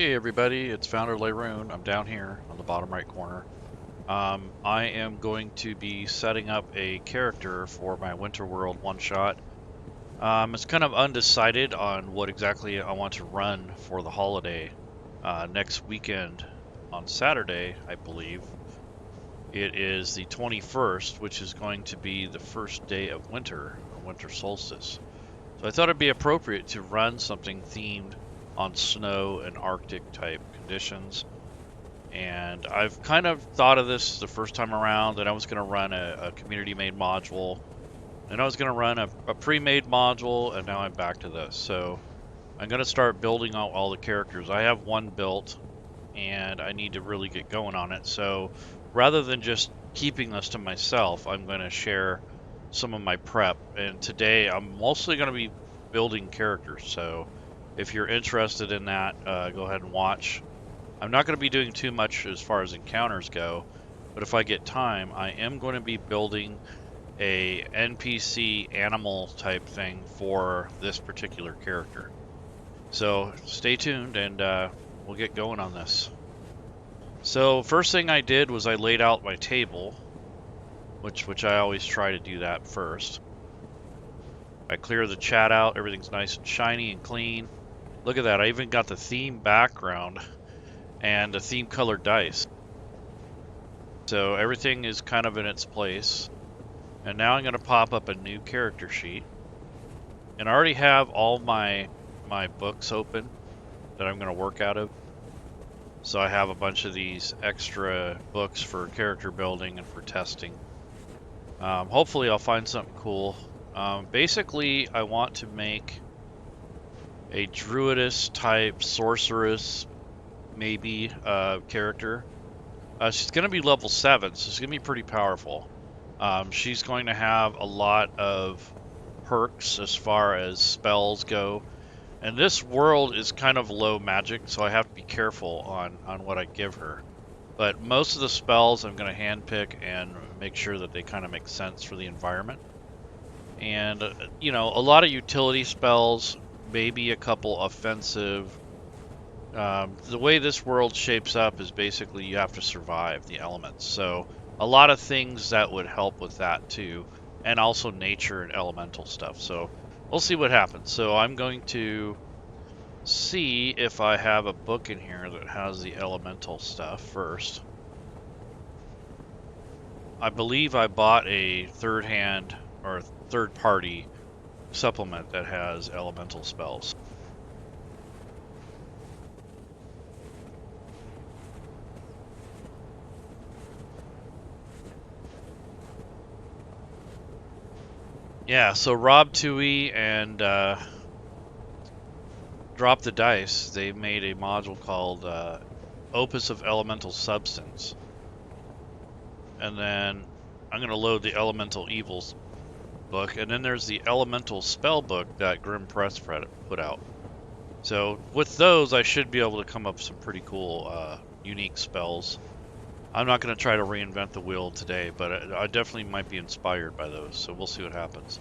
Hey everybody, it's Founder Laerun. I'm down here on the bottom right corner. I am going to be setting up a character for my Winterworld one-shot. It's kind of undecided on what exactly I want to run for the holiday. Next weekend on Saturday, I believe, it is the 21st, which is going to be the first day of winter, or winter solstice. So I thought it'd be appropriate to run something themed on snow and Arctic type conditions. And I've kind of thought of this the first time around that I was going to run a community-made module, and I was going to run a pre-made module, and now I'm back to this. So I'm going to start building out all the characters. I have one built, and I need to really get going on it. So rather than just keeping this to myself, I'm going to share some of my prep. And today I'm mostly going to be building characters. So if you're interested in that, go ahead and watch. I'm not going to be doing too much as far as encounters go, but if I get time, I am going to be building a NPC animal type thing for this particular character. So stay tuned and we'll get going on this. So first thing I did was I laid out my table, which I always try to do that first. I clear the chat out, everything's nice and shiny and clean. Look at that, I even got the theme background and the theme colored dice. So everything is kind of in its place. And now I'm going to pop up a new character sheet. And I already have all my books open that I'm going to work out of. So I have a bunch of these extra books for character building and for testing. Hopefully I'll find something cool. Basically, I want to make a druidess type sorceress maybe character. She's going to be level 7, so she's going to be pretty powerful. She's going to have a lot of perks as far as spells go. And this world is kind of low magic, so I have to be careful on what I give her. But most of the spells I'm going to handpick and make sure that they kind of make sense for the environment. And, you know, a lot of utility spells, maybe a couple offensive. The way this world shapes up is basically you have to survive the elements. So a lot of things that would help with that too, and also nature and elemental stuff. So we'll see what happens. So I'm going to see if I have a book in here that has the elemental stuff first. I believe I bought a third-hand or third-party supplement that has elemental spells. Yeah, so Rob Tui and Drop the Dice, they made a module called Opus of Elemental Substance. And then I'm going to load the Elemental Evils book, and then there's the Elemental Spell book that Grim Press put out. So with those, I should be able to come up with some pretty cool, unique spells. I'm not going to try to reinvent the wheel today, but I definitely might be inspired by those, so we'll see what happens.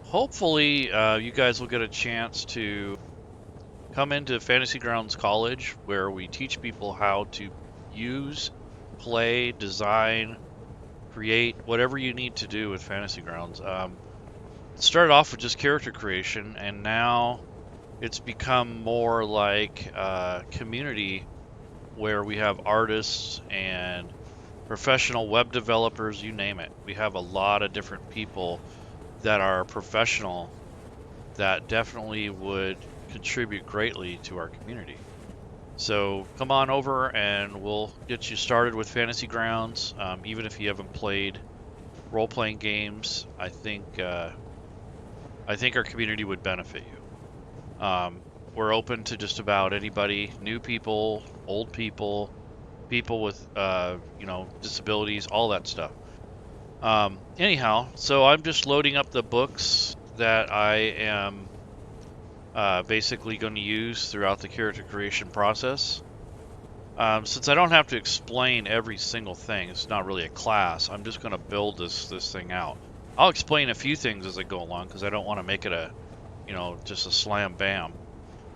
Hopefully, you guys will get a chance to come into Fantasy Grounds College, where we teach people how to use, play, design, create, whatever you need to do with Fantasy Grounds. It started off with just character creation, and now it's become more like a community where we have artists and professional web developers, you name it. We have a lot of different people that are professional that definitely would contribute greatly to our community. So come on over and we'll get you started with Fantasy Grounds. Even if you haven't played role-playing games, I think our community would benefit you. We're open to just about anybody, new people, old people, people with, disabilities, all that stuff. Anyhow, so I'm just loading up the books that I am basically going to use throughout the character creation process. Since I don't have to explain every single thing, it's not really a class, I'm just going to build this thing out. I'll explain a few things as I go along because I don't want to make it just a slam bam.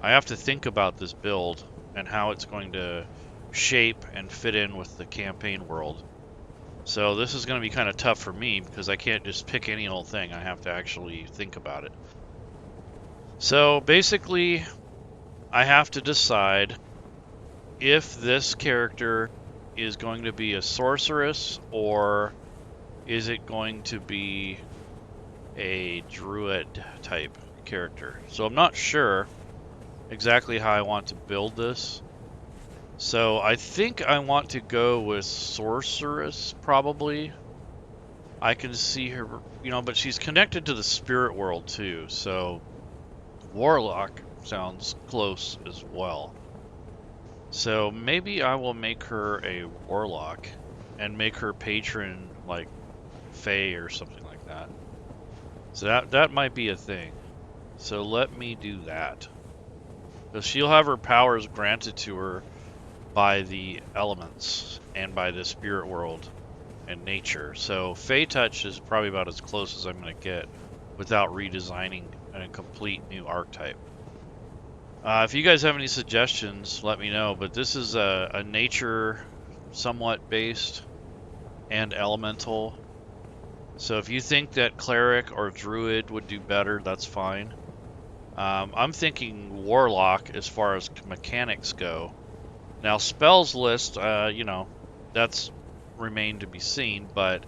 I have to think about this build and how it's going to shape and fit in with the campaign world. So this is going to be kind of tough for me because I can't just pick any old thing. I have to actually think about it. So basically, I have to decide if this character is going to be a sorceress or is it going to be a druid type character. So I'm not sure exactly how I want to build this. So I think I want to go with sorceress probably. I can see her, but she's connected to the spirit world too. So warlock sounds close as well. So maybe I will make her a warlock and make her patron like Fae or something like that. So that might be a thing. So let me do that. So she'll have her powers granted to her by the elements and by the spirit world and nature. So Fae Touch is probably about as close as I'm going to get without redesigning a complete new archetype. If you guys have any suggestions, let me know. But this is a nature somewhat based and elemental. So if you think that cleric or druid would do better, that's fine. I'm thinking warlock as far as mechanics go. Now spells list, that's remained to be seen, but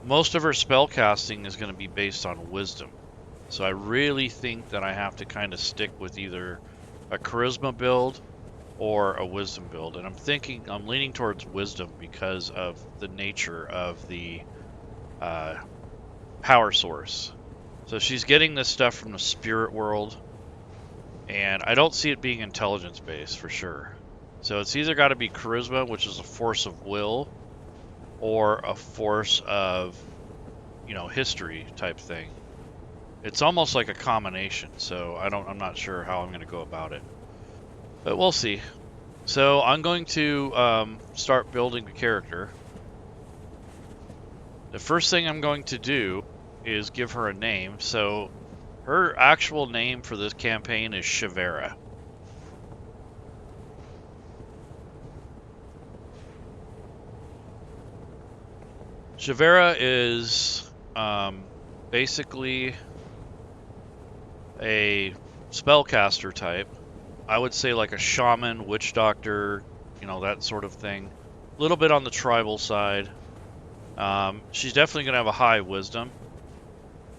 most of her spell casting is going to be based on wisdom. So I really think that I have to kind of stick with either a charisma build or a wisdom build. And I'm leaning towards wisdom because of the nature of the power source. So she's getting this stuff from the spirit world, and I don't see it being intelligence based for sure. So it's either got to be charisma, which is a force of will, or a force of, history type thing. It's almost like a combination, so I'm not sure how I'm going to go about it. But we'll see. So I'm going to start building the character. The first thing I'm going to do is give her a name. So her actual name for this campaign is Shivera. Shivera is basically a spellcaster type. I would say like a shaman, witch doctor, that sort of thing. A little bit on the tribal side. She's definitely going to have a high wisdom.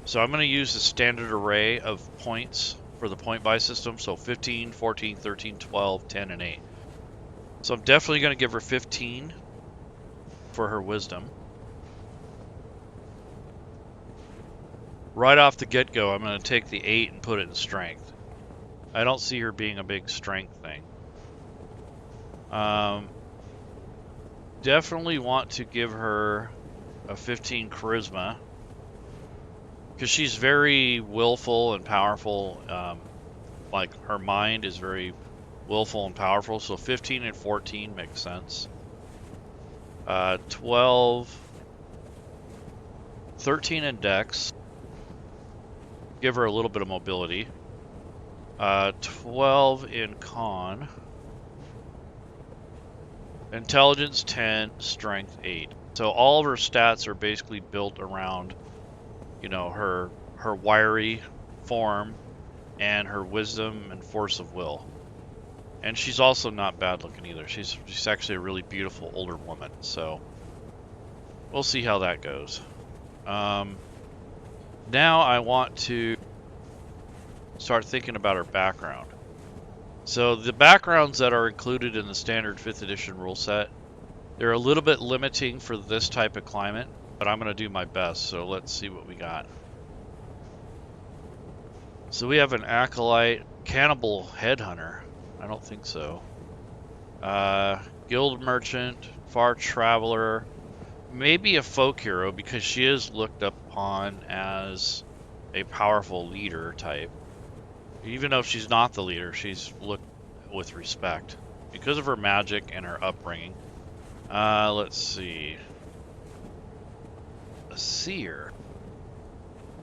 So I'm going to use the standard array of points for the point buy system. So 15, 14, 13, 12, 10, and 8. So I'm definitely going to give her 15 for her wisdom. Right off the get-go, I'm going to take the 8 and put it in strength. I don't see her being a big strength thing. Definitely want to give her a 15 charisma because she's very willful and powerful. Like her mind is very willful and powerful. So 15 and 14 makes sense. 12, 13 in Dex. Give her a little bit of mobility. 12 in Con. Intelligence 10, Strength 8. So all of her stats are basically built around, her wiry form and her wisdom and force of will. And she's also not bad looking either. She's actually a really beautiful older woman. So we'll see how that goes. Now I want to start thinking about her background. So the backgrounds that are included in the standard 5th edition rule set, they're a little bit limiting for this type of climate, but I'm going to do my best. So let's see what we got. So we have an acolyte, cannibal headhunter. I don't think so. Guild merchant, far traveler, maybe a folk hero because she is looked upon as a powerful leader type. Even though she's not the leader, she's looked with respect because of her magic and her upbringing. Let's see. A seer.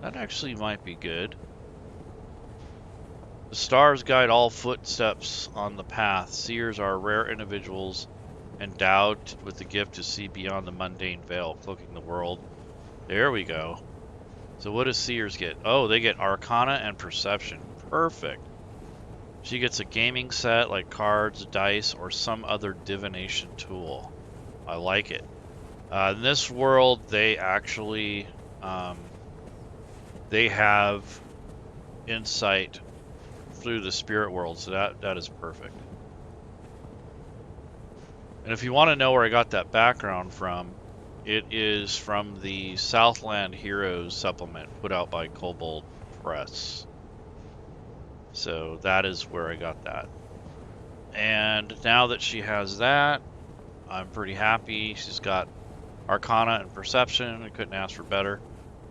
That actually might be good. The stars guide all footsteps on the path. Seers are rare individuals endowed with the gift to see beyond the mundane veil, cloaking the world. There we go. So what does Seers get? Oh, they get Arcana and Perception. Perfect. She gets a gaming set like cards, dice, or some other divination tool. I like it. In this world, they actually they have insight through the spirit world, so that is perfect. And if you want to know where I got that background from, it is from the Southland Heroes supplement put out by Kobold Press. So that is where I got that. And now that she has that, I'm pretty happy. She's got Arcana and Perception. I couldn't ask for better.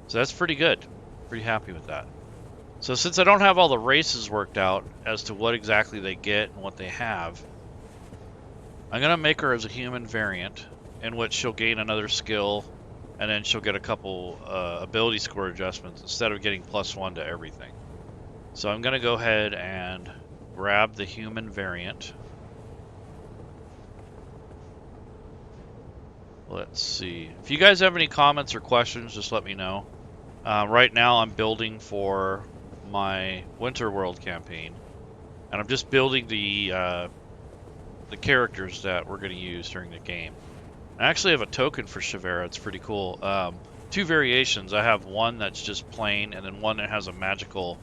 So that's pretty good. Pretty happy with that. So since I don't have all the races worked out as to what exactly they get and what they have, I'm going to make her as a human variant, in which she'll gain another skill, and then she'll get a couple ability score adjustments instead of getting +1 to everything. So I'm going to go ahead and grab the human variant. Let's see. If you guys have any comments or questions, just let me know. Right now I'm building for my Winterworld campaign, and I'm just building the characters that we're going to use during the game. I actually have a token for Shavera. It's pretty cool. 2 variations. I have one that's just plain, and then one that has a magical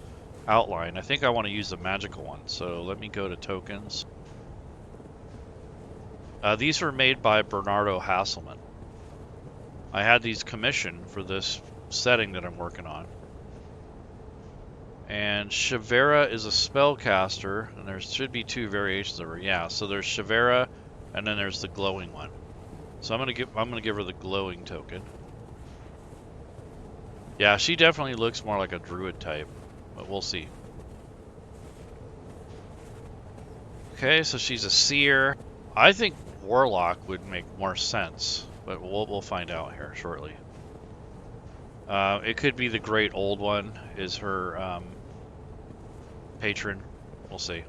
outline. I think I want to use the magical one, so let me go to tokens. These were made by Bernardo Hasselman. I had these commissioned for this setting that I'm working on. And Shavera is a spellcaster, and there should be 2 variations of her. Yeah, so there's Shavera, and then there's the glowing one. So I'm gonna give her the glowing token. Yeah, she definitely looks more like a druid type, but we'll see. Okay, so she's a seer. I think warlock would make more sense, but we'll find out here shortly. It could be the great old one is her patron. We'll see.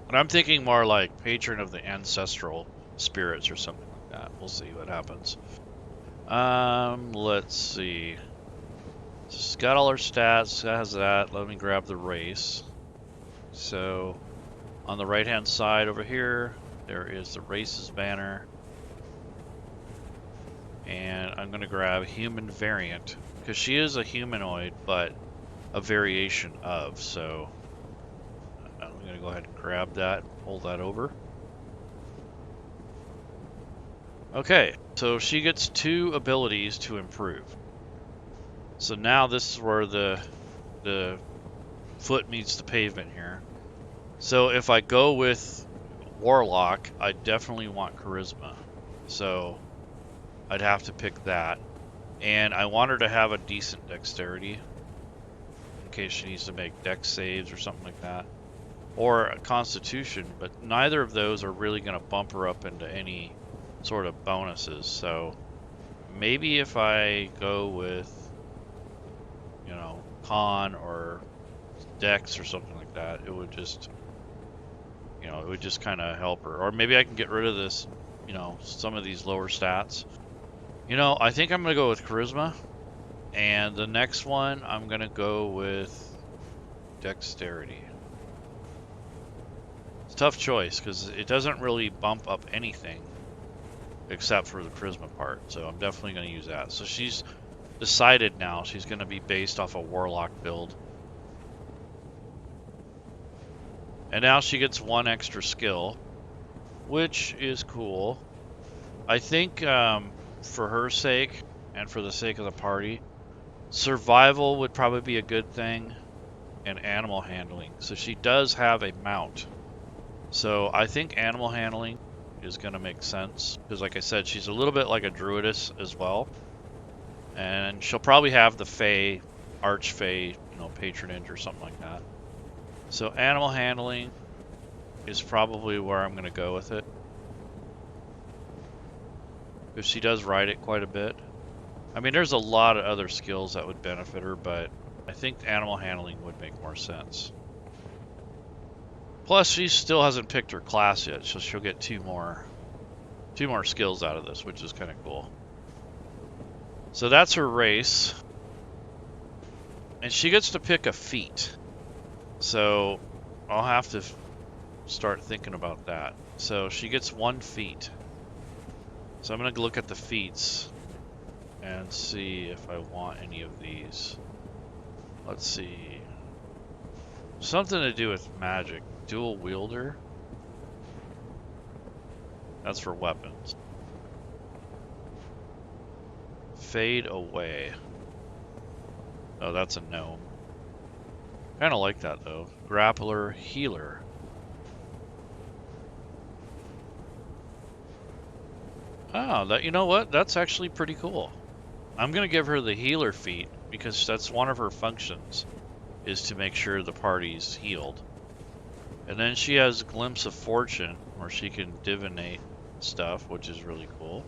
But I'm thinking more like patron of the ancestral spirits or something like that. We'll see what happens. Let's see. She's got all her stats, has that. Let me grab the race. So on the right hand side over here, there is the races banner. And I'm gonna grab human variant, because she is a humanoid, but a variation of, so I'm gonna go ahead and grab that, hold that over. Okay, so she gets 2 abilities to improve. So now this is where the foot meets the pavement here. So if I go with warlock, I definitely want charisma. So I'd have to pick that. And I want her to have a decent dexterity in case she needs to make dex saves or something like that. Or a constitution, but neither of those are really going to bump her up into any sort of bonuses. So maybe if I go with, you know, con or dex or something like that, it would just, you know, it would just kind of help her. Or maybe I can get rid of this, you know, some of these lower stats. You know, I think I'm going to go with charisma. And the next one, I'm going to go with dexterity. It's a tough choice because it doesn't really bump up anything except for the charisma part. So I'm definitely going to use that. So she's decided now she's going to be based off a warlock build. And now she gets 1 extra skill, which is cool. I think for her sake and for the sake of the party, survival would probably be a good thing, and animal handling. So she does have a mount. So I think animal handling is going to make sense, because like I said, she's a little bit like a druidess as well. And she'll probably have the Fey, Archfey, you know, patronage or something like that. So animal handling is probably where I'm going to go with it, because she does ride it quite a bit. I mean, there's a lot of other skills that would benefit her, but I think animal handling would make more sense. Plus, she still hasn't picked her class yet, so she'll get two more skills out of this, which is kind of cool. So that's her race. And she gets to pick a feat. So I'll have to start thinking about that. So she gets 1 feat. So I'm going to look at the feats and see if I want any of these. Let's see. Something to do with magic. Dual wielder. That's for weapons. Fade away. Oh, that's a gnome. Kind of like that though. Grappler, healer. Oh, that, you know what? That's actually pretty cool. I'm gonna give her the healer feat because that's one of her functions, is to make sure the party's healed. And then she has Glimpse of Fortune, where she can divinate stuff, which is really cool.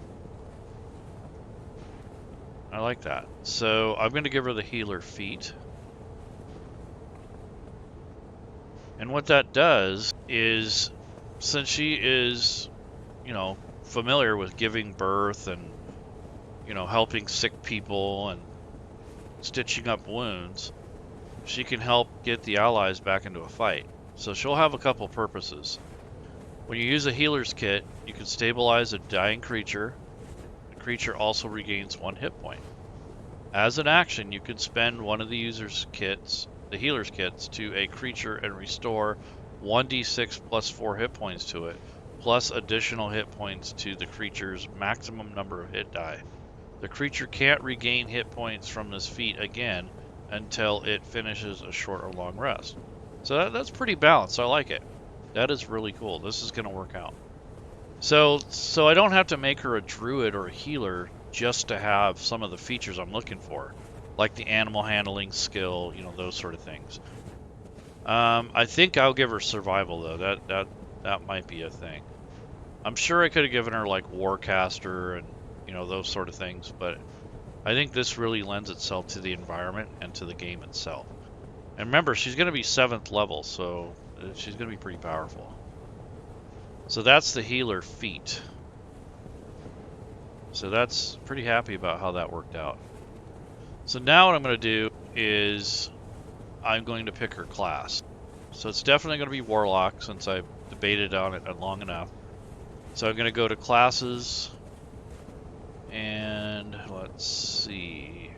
I like that. So I'm gonna give her the healer feat. And what that does is, since she is, you know, familiar with giving birth and, you know, helping sick people and stitching up wounds, she can help get the allies back into a fight. So she'll have a couple purposes. When you use a healer's kit, you can stabilize a dying creature. The creature also regains 1 hit point. As an action, you can spend one of the user's kits, the healer's kits, to a creature and restore 1d6 plus 4 hit points to it, plus additional hit points to the creature's maximum number of hit die. The creature can't regain hit points from this feat again until it finishes a short or long rest. So that's pretty balanced. I like it. That is really cool. This is going to work out. So I don't have to make her a druid or a healer just to have some of the features I'm looking for, like the animal handling skill, you know, those sort of things. I think I'll give her survival though. That might be a thing. I'm sure I could have given her like Warcaster and, you know, those sort of things, but I think this really lends itself to the environment and to the game itself. And remember, she's going to be 7th level, so she's going to be pretty powerful. So that's the healer feat. So that's pretty happy about how that worked out. So now what I'm going to do is I'm going to pick her class. So it's definitely going to be Warlock since I've debated on it long enough. So I'm going to go to classes and let's see.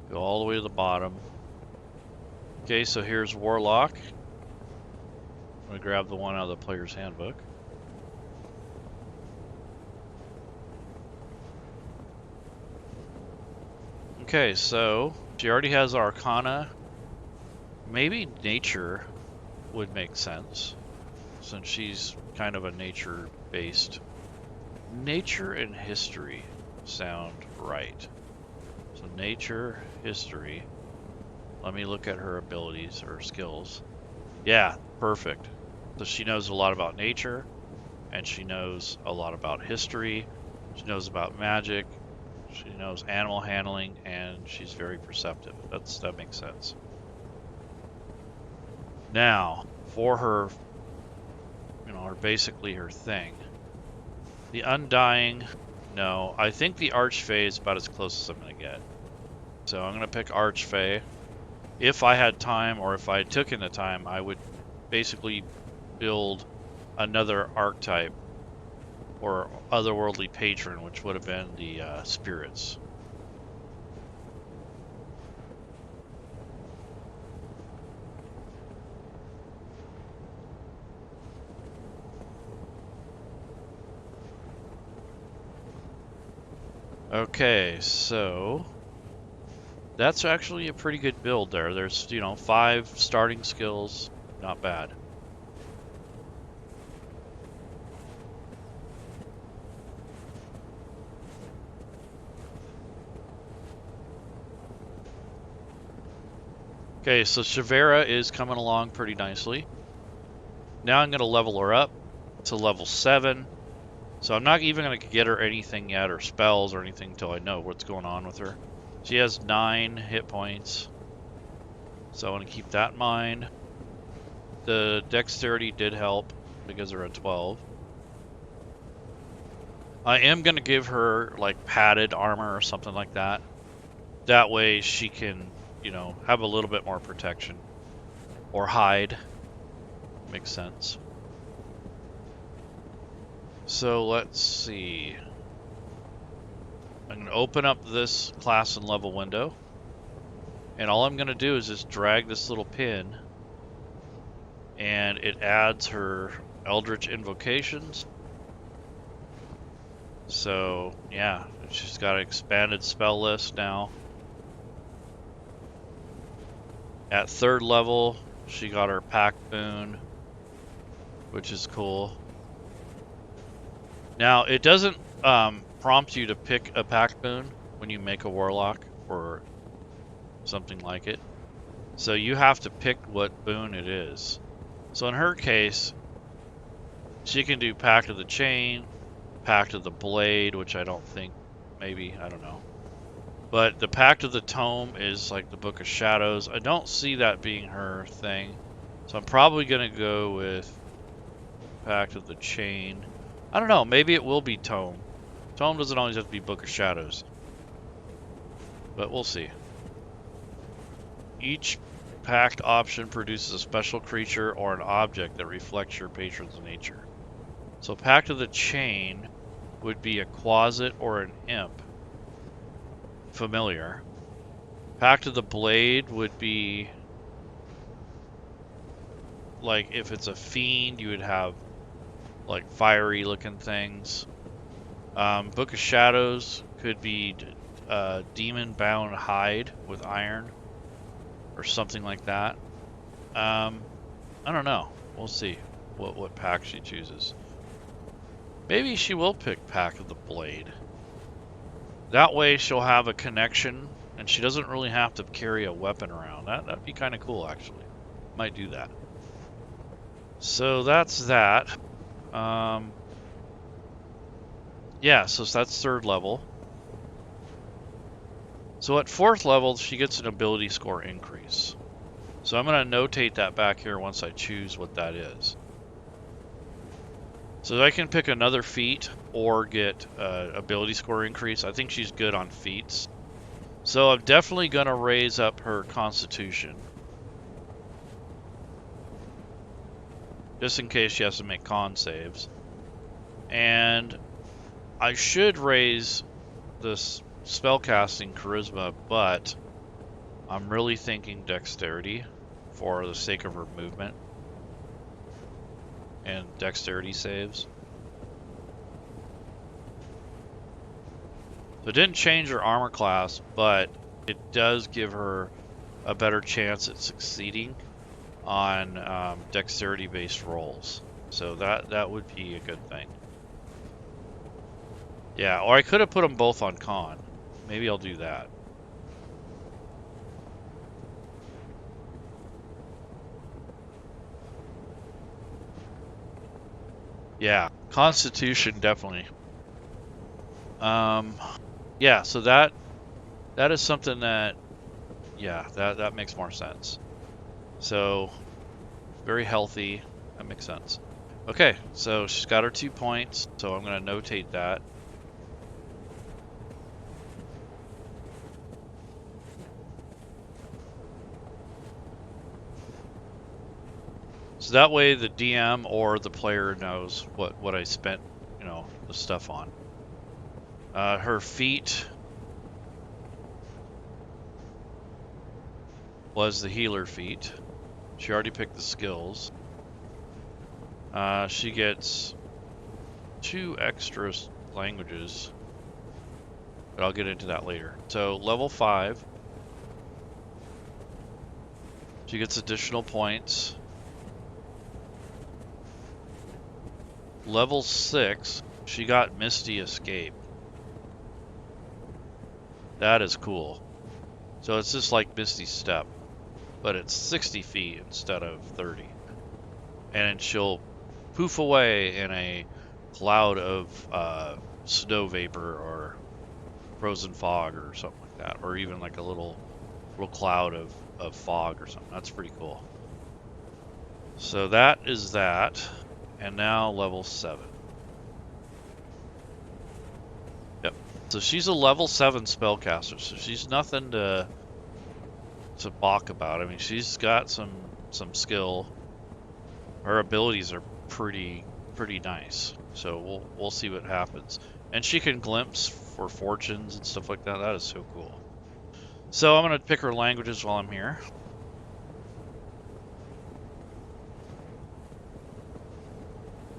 Go all the way to the bottom. Okay, so here's Warlock. I'm going to grab the one out of the player's handbook. Okay, so she already has Arcana. Maybe Nature would make sense, since she's kind of a nature-based. Nature and History sound right. So Nature, History. Let me look at her abilities or skills. Yeah, perfect. So she knows a lot about nature, and she knows a lot about history. She knows about magic. She knows animal handling, and she's very perceptive. That makes sense. Now, for her, you know, or basically her thing. The Undying, no. I think the Archfey is about as close as I'm going to get. So I'm going to pick Archfey. If I had time, or if I took in the time, I would basically build another archetype or otherworldly patron, which would have been the spirits. Okay, so that's actually a pretty good build there. There's, you know, 5 starting skills, not bad. Okay, so Shavera is coming along pretty nicely. Now I'm going to level her up to level 7. So I'm not even going to get her anything yet, or spells or anything, until I know what's going on with her. She has 9 hit points, so I want to keep that in mind. The dexterity did help because they're at 12. I am going to give her like padded armor or something like that. That way she can, you know, have a little bit more protection. Or hide. Makes sense. So let's see. I'm going to open up this class and level window. And all I'm going to do is just drag this little pin. And it adds her Eldritch Invocations. So, yeah, she's got an expanded spell list now. At 3rd level, she got her Pact Boon, which is cool. Now, it doesn't prompt you to pick a Pact Boon when you make a Warlock or something like it. So you have to pick what boon it is. So in her case, she can do Pact of the Chain, Pact of the Blade, which I don't think, maybe, I don't know. But the Pact of the Tome is like the Book of Shadows. I don't see that being her thing. So I'm probably going to go with Pact of the Chain. I don't know, maybe it will be Tome. Tome doesn't always have to be Book of Shadows. But we'll see. Each Pact option produces a special creature or an object that reflects your patron's nature. So Pact of the Chain would be a Quasit or an Imp. Familiar. Pact of the Blade would be like if it's a fiend, you would have like fiery looking things. Book of Shadows could be demon bound hide with iron or something like that. I don't know. We'll see what pack she chooses. Maybe she will pick Pact of the Blade. That way she'll have a connection and she doesn't really have to carry a weapon around. That'd be kind of cool, actually. Might do that. So that's that. Yeah, so that's 3rd level. So at 4th level, she gets an ability score increase. So I'm going to notate that back here once I choose what that is. So I can pick another feat or get ability score increase. I think she's good on feats. So I'm definitely going to raise up her constitution. Just in case she has to make con saves. And I should raise this spellcasting charisma, but I'm really thinking dexterity for the sake of her movement and dexterity saves. So it didn't change her armor class, but it does give her a better chance at succeeding on dexterity based rolls. So that would be a good thing. Yeah, or I could have put them both on con. Maybe I'll do that. Yeah, Constitution definitely. Yeah, so that is something that, yeah, that makes more sense. So very healthy. That makes sense. Okay, so she's got her 2 points, so I'm going to notate that. So that way the DM or the player knows what I spent, you know, the stuff on. Her feat was the healer feat. She already picked the skills. She gets 2 extra languages, but I'll get into that later. So level 5, she gets additional points. Level 6, she got Misty Escape. That is cool. So it's just like Misty Step, but it's 60 feet instead of 30. And she'll poof away in a cloud of snow vapor or frozen fog or something like that, or even like a little cloud of fog or something. That's pretty cool. So that is that, and now level 7. Yep. So she's a level 7 spellcaster, so she's nothing to balk about. I mean, she's got some skill. Her abilities are pretty nice. So we'll see what happens. And she can glimpse for fortunes and stuff like that. That is so cool. So I'm gonna pick her languages while I'm here.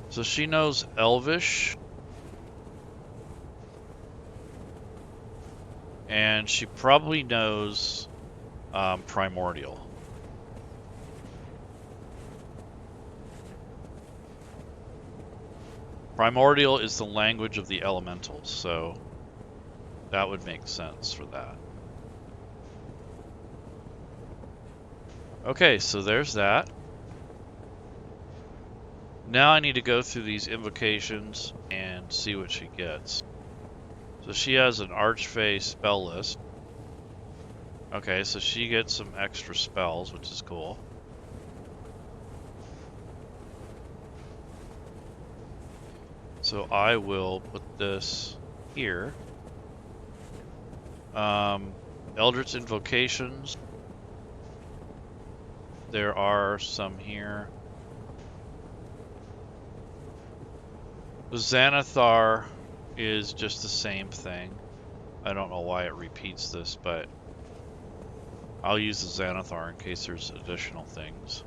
So she knows Elvish. And she probably knows Primordial. Primordial is the language of the elementals, so that would make sense for that. Okay, so there's that. Now I need to go through these invocations and see what she gets. So she has an Archfey spell list. Okay, so she gets some extra spells, which is cool. So I will put this here. Eldritch Invocations. There are some here. The Xanathar is just the same thing. I don't know why it repeats this, but I'll use the Xanathar in case there's additional things.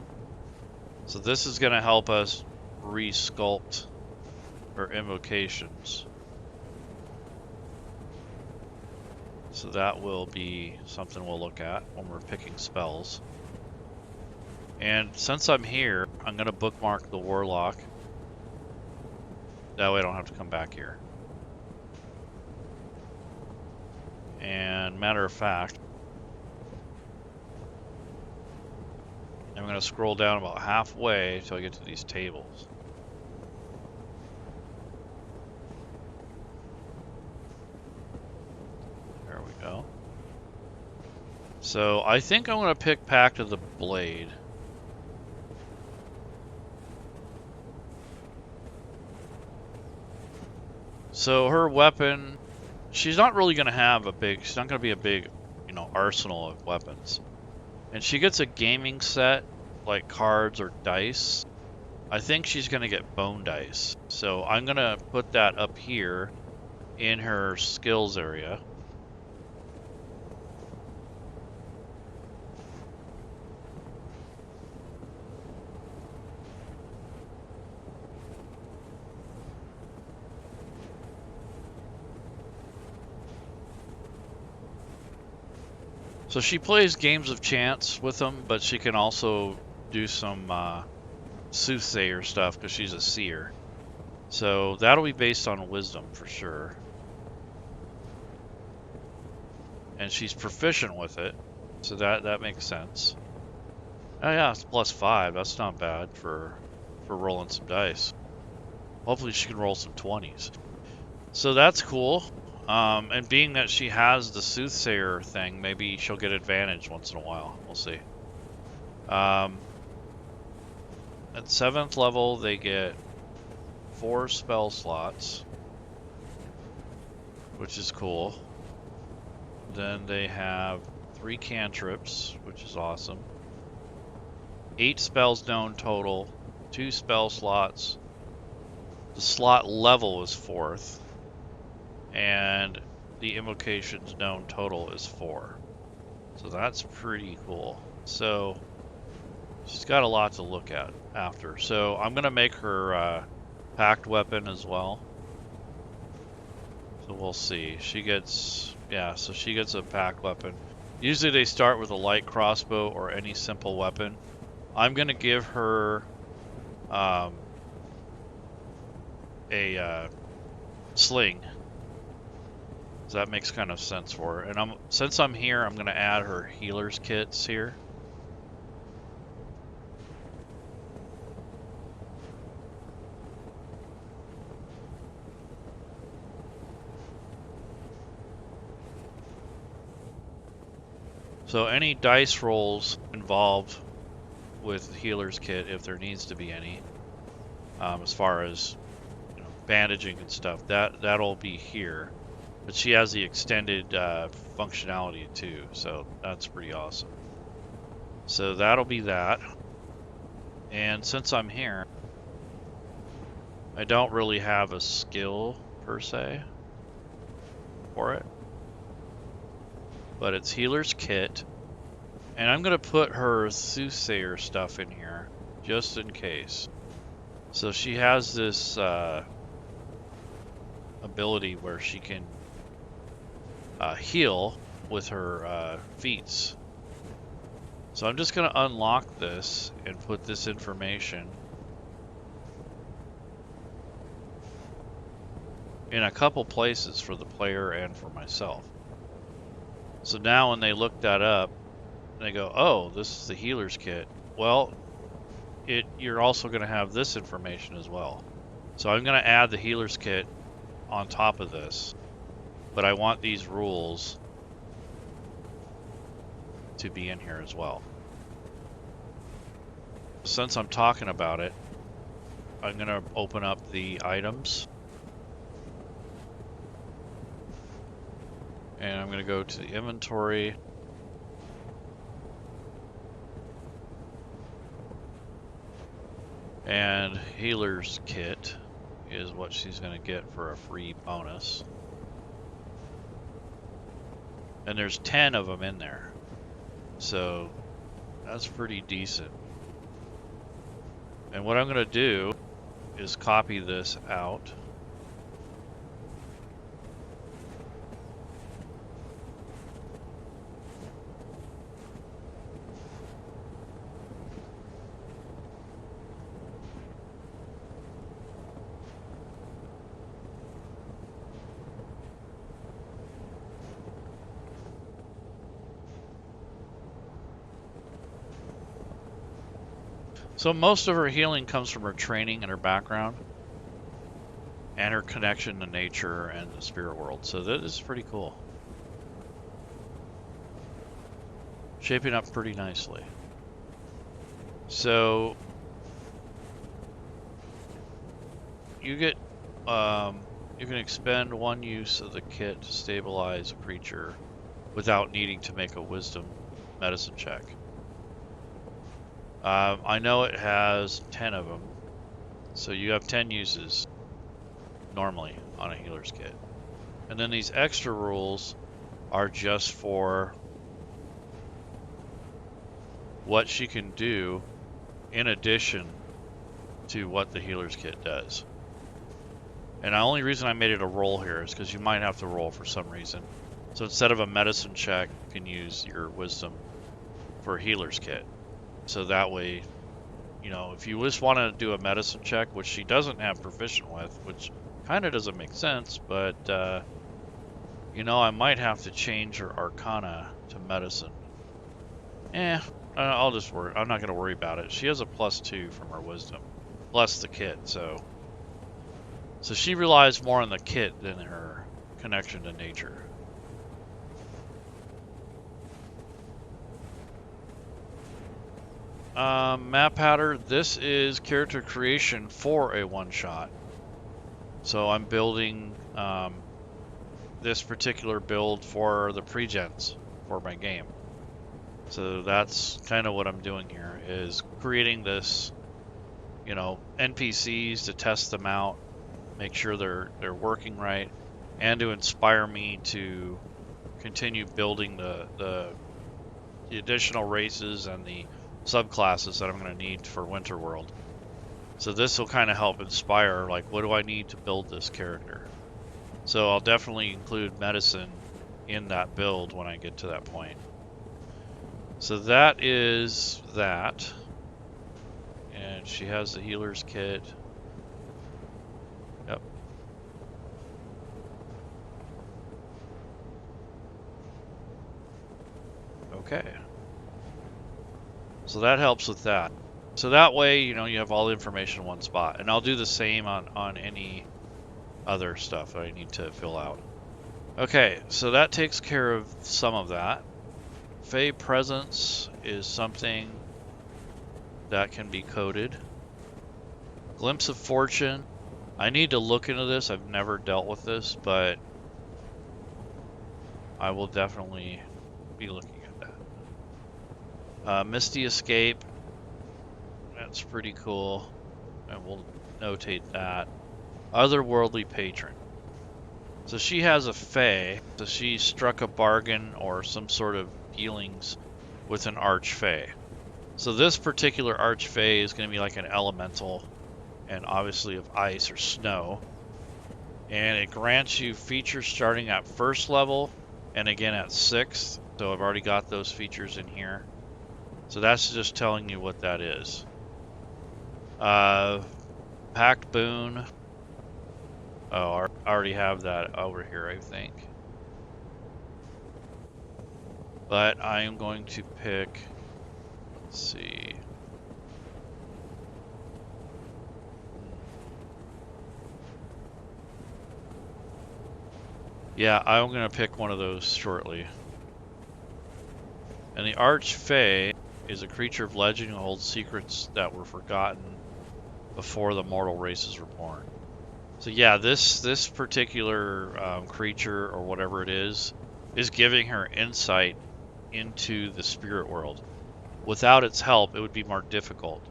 So this is going to help us re-sculpt her invocations. So that will be something we'll look at when we're picking spells. And since I'm here, I'm going to bookmark the Warlock. That way I don't have to come back here. And matter of fact, I'm going to scroll down about halfway until I get to these tables. There we go. So I think I'm going to pick Pact of the Blade. So her weapon, she's not really going to have a big, she's not going to be a big, arsenal of weapons. And she gets a gaming set, like cards or dice. I think she's going to get bone dice. So I'm going to put that up here in her skills area. So she plays games of chance with them, but she can also do some soothsayer stuff because she's a seer. So that'll be based on wisdom for sure. And she's proficient with it, so that makes sense. Oh yeah, it's +5. That's not bad for rolling some dice. Hopefully she can roll some 20s. So that's cool. And being that she has the soothsayer thing, maybe she'll get advantage once in a while. We'll see. At 7th level, they get 4 spell slots, which is cool. Then they have 3 cantrips, which is awesome. 8 spells known total, 2 spell slots. The slot level is 4th. And the invocations known total is 4. So that's pretty cool. So she's got a lot to look at after. So I'm going to make her packed weapon as well. So we'll see. She gets, so she gets a packed weapon. Usually they start with a light crossbow or any simple weapon. I'm going to give her a sling. So that makes kind of sense for her. And since I'm here, I'm going to add her healer's kits here. So any dice rolls involved with healer's kit, if there needs to be any, as far as bandaging and stuff, that'll be here. But she has the extended functionality too, so that's pretty awesome. So that'll be that. And since I'm here, I don't really have a skill per se for it, but it's healer's kit, and I'm gonna put her soothsayer stuff in here just in case. So she has this ability where she can heal with her feats. So I'm just gonna unlock this and put this information in a couple places for the player and for myself. So now when they look that up, they go, oh, this is the healer's kit. Well, you're also going to have this information as well. So I'm going to add the healer's kit on top of this, but I want these rules to be in here as well. Since I'm talking about it, I'm going to open up the items. And I'm going to go to the inventory. And healer's kit is what she's going to get for a free bonus. And there's 10 of them in there. So that's pretty decent. And what I'm going to do is copy this out. So most of her healing comes from her training and her background and her connection to nature and the spirit world. So that is pretty cool. Shaping up pretty nicely. So you get, you can expend one use of the kit to stabilize a creature without needing to make a wisdom medicine check. I know it has 10 of them, so you have 10 uses normally on a healer's kit. And then these extra rules are just for what she can do in addition to what the healer's kit does. And the only reason I made it a roll here is because you might have to roll for some reason. So instead of a medicine check, you can use your wisdom for a healer's kit. So that way, if you just want to do a medicine check, which she doesn't have proficient with, which kind of doesn't make sense, but, I might have to change her arcana to medicine. I'll just worry. I'm not going to worry about it. She has a +2 from her wisdom, plus the kit, so she relies more on the kit than her connection to nature. Map Hatter, this is character creation for a one-shot. So I'm building this particular build for the pre-gens for my game. So that's kind of what I'm doing here, is creating this, NPCs to test them out, make sure they're working right, and to inspire me to continue building the additional races and the subclasses that I'm going to need for Winterworld. So this will kind of help inspire, like, what do I need to build this character? So I'll definitely include medicine in that build when I get to that point. So that is that. And she has the healer's kit. Yep. Okay. So that helps with that. So that way, you have all the information in one spot. And I'll do the same on any other stuff I need to fill out. Okay, so that takes care of some of that. Fey presence is something that can be coded. Glimpse of fortune. I need to look into this. I've never dealt with this, but I will definitely be looking at that. Misty escape. That's pretty cool. And we'll notate that. Otherworldly patron. So she has a Fey. So she struck a bargain or some sort of dealings with an Archfey. So this particular Archfey is going to be like an elemental, and obviously of ice or snow. And it grants you features starting at 1st level and again at 6th. So I've already got those features in here. So that's just telling you what that is. Packed boon. Oh, I already have that over here, I think. But I am going to pick, let's see. Yeah, I'm going to pick one of those shortly. And the Archfey is a creature of legend who holds secrets that were forgotten before the mortal races were born. So yeah, this particular creature, or whatever it is giving her insight into the spirit world. Without its help, it would be more difficult.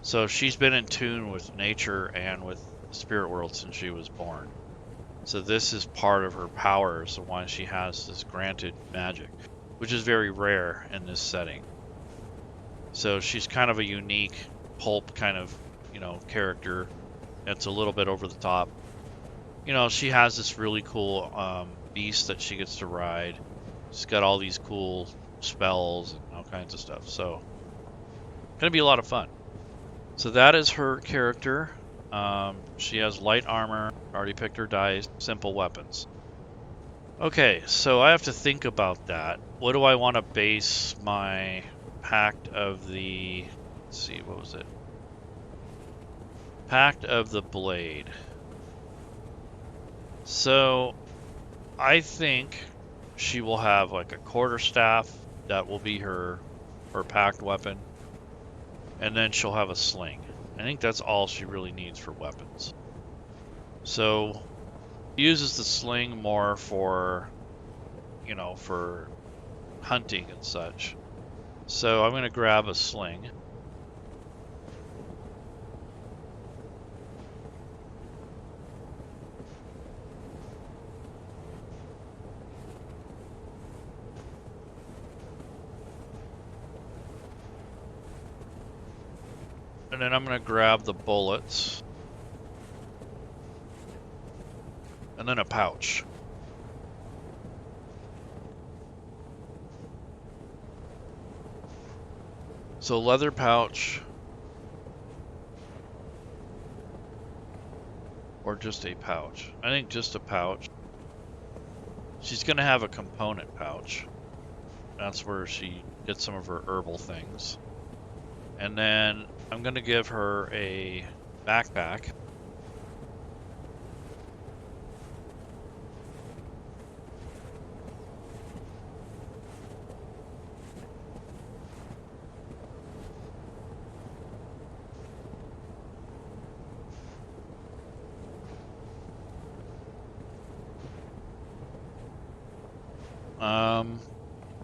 So she's been in tune with nature and with the spirit world since she was born. So this is part of her powers, the one she has this granted magic, which is very rare in this setting. So she's kind of a unique pulp kind of, character. It's a little bit over the top. She has this really cool beast that she gets to ride. She's got all these cool spells and all kinds of stuff. So, gonna be a lot of fun. So that is her character. She has light armor. Already picked her dice. Simple weapons. Okay, so I have to think about that. What do I want to base my Pact of the... Let's see, what was it? Pact of the Blade. So, I think she will have like a quarterstaff. That will be her pact weapon. And then she'll have a sling. I think that's all she really needs for weapons. So, uses the sling more for, for hunting and such. So I'm going to grab a sling. And then I'm going to grab the bullets. And then a pouch. So leather pouch. Or just a pouch. I think just a pouch. She's going to have a component pouch. That's where she gets some of her herbal things. And then I'm going to give her a backpack.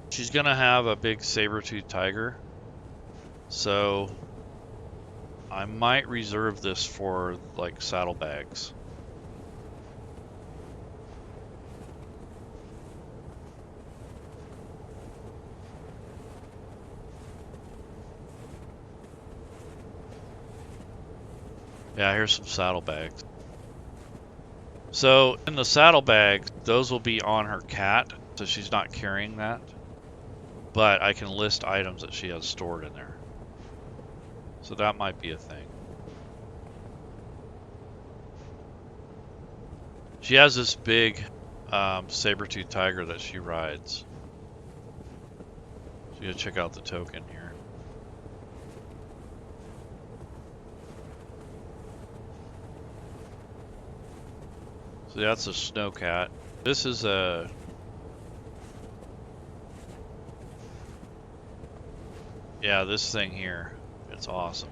She's going to have a big saber-toothed tiger. So I might reserve this for like saddlebags. Yeah, here's some saddlebags. So in the saddlebags, those will be on her cat, so she's not carrying that. But I can list items that she has stored in there. So that might be a thing. She has this big saber-toothed tiger that she rides. So you gotta check out the token here. So that's a snowcat. This is a... Yeah, this thing here, it's awesome.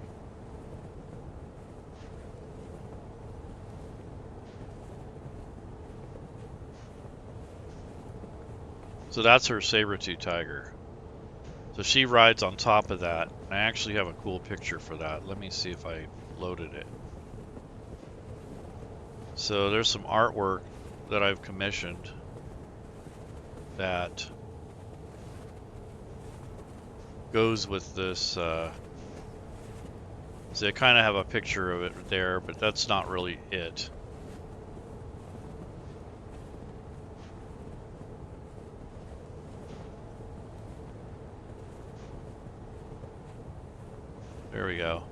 So that's her saber-tooth tiger. So she rides on top of that. I actually have a cool picture for that. Let me see if I loaded it. So there's some artwork that I've commissioned that goes with this. So I kind of have a picture of it there, but that's not really it. There we go.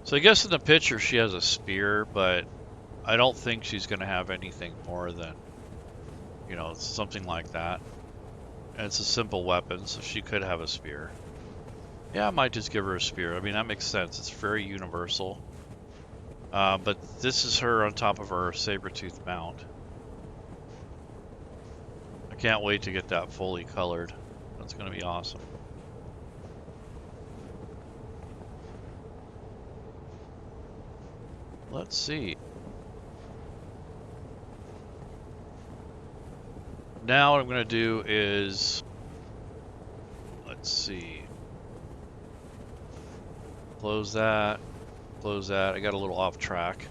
So I guess in the picture she has a spear, but I don't think she's going to have anything more than, you know, something like that. And it's a simple weapon, so she could have a spear. Yeah, I might just give her a spear. I mean, that makes sense. It's very universal. But this is her on top of her saber-tooth mount. I can't wait to get that fully colored. That's going to be awesome. Let's see. Now what I'm going to do is, let's see. Close that. Close that. I got a little off track.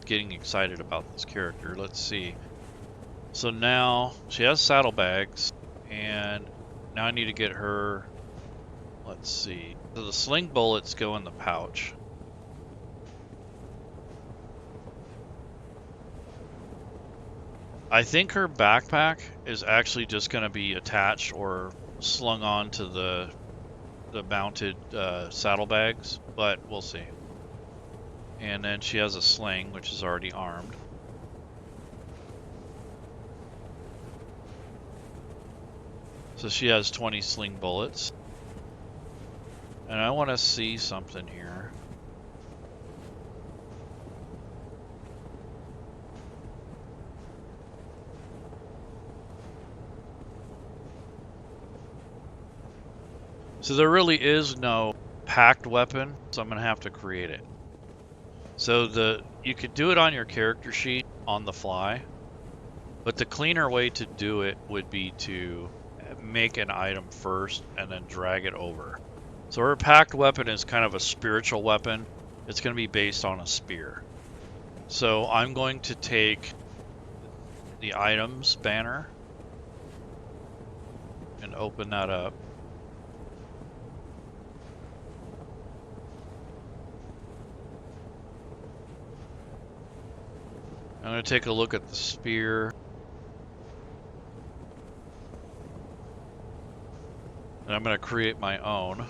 Getting excited about this character. Let's see. So now she has saddlebags, and now I need to get her. Let's see. So the sling bullets go in the pouch. I think her backpack is actually just going to be attached or slung on to the mounted saddlebags, but we'll see. And then she has a sling, which is already armed. So she has 20 sling bullets. And I want to see something here. So there really is no packed weapon, so I'm going to have to create it. So you could do it on your character sheet on the fly, but the cleaner way to do it would be to make an item first and then drag it over. So her packed weapon is kind of a spiritual weapon. It's going to be based on a spear. So I'm going to take the items banner and open that up. I'm going to take a look at the spear. And I'm going to create my own.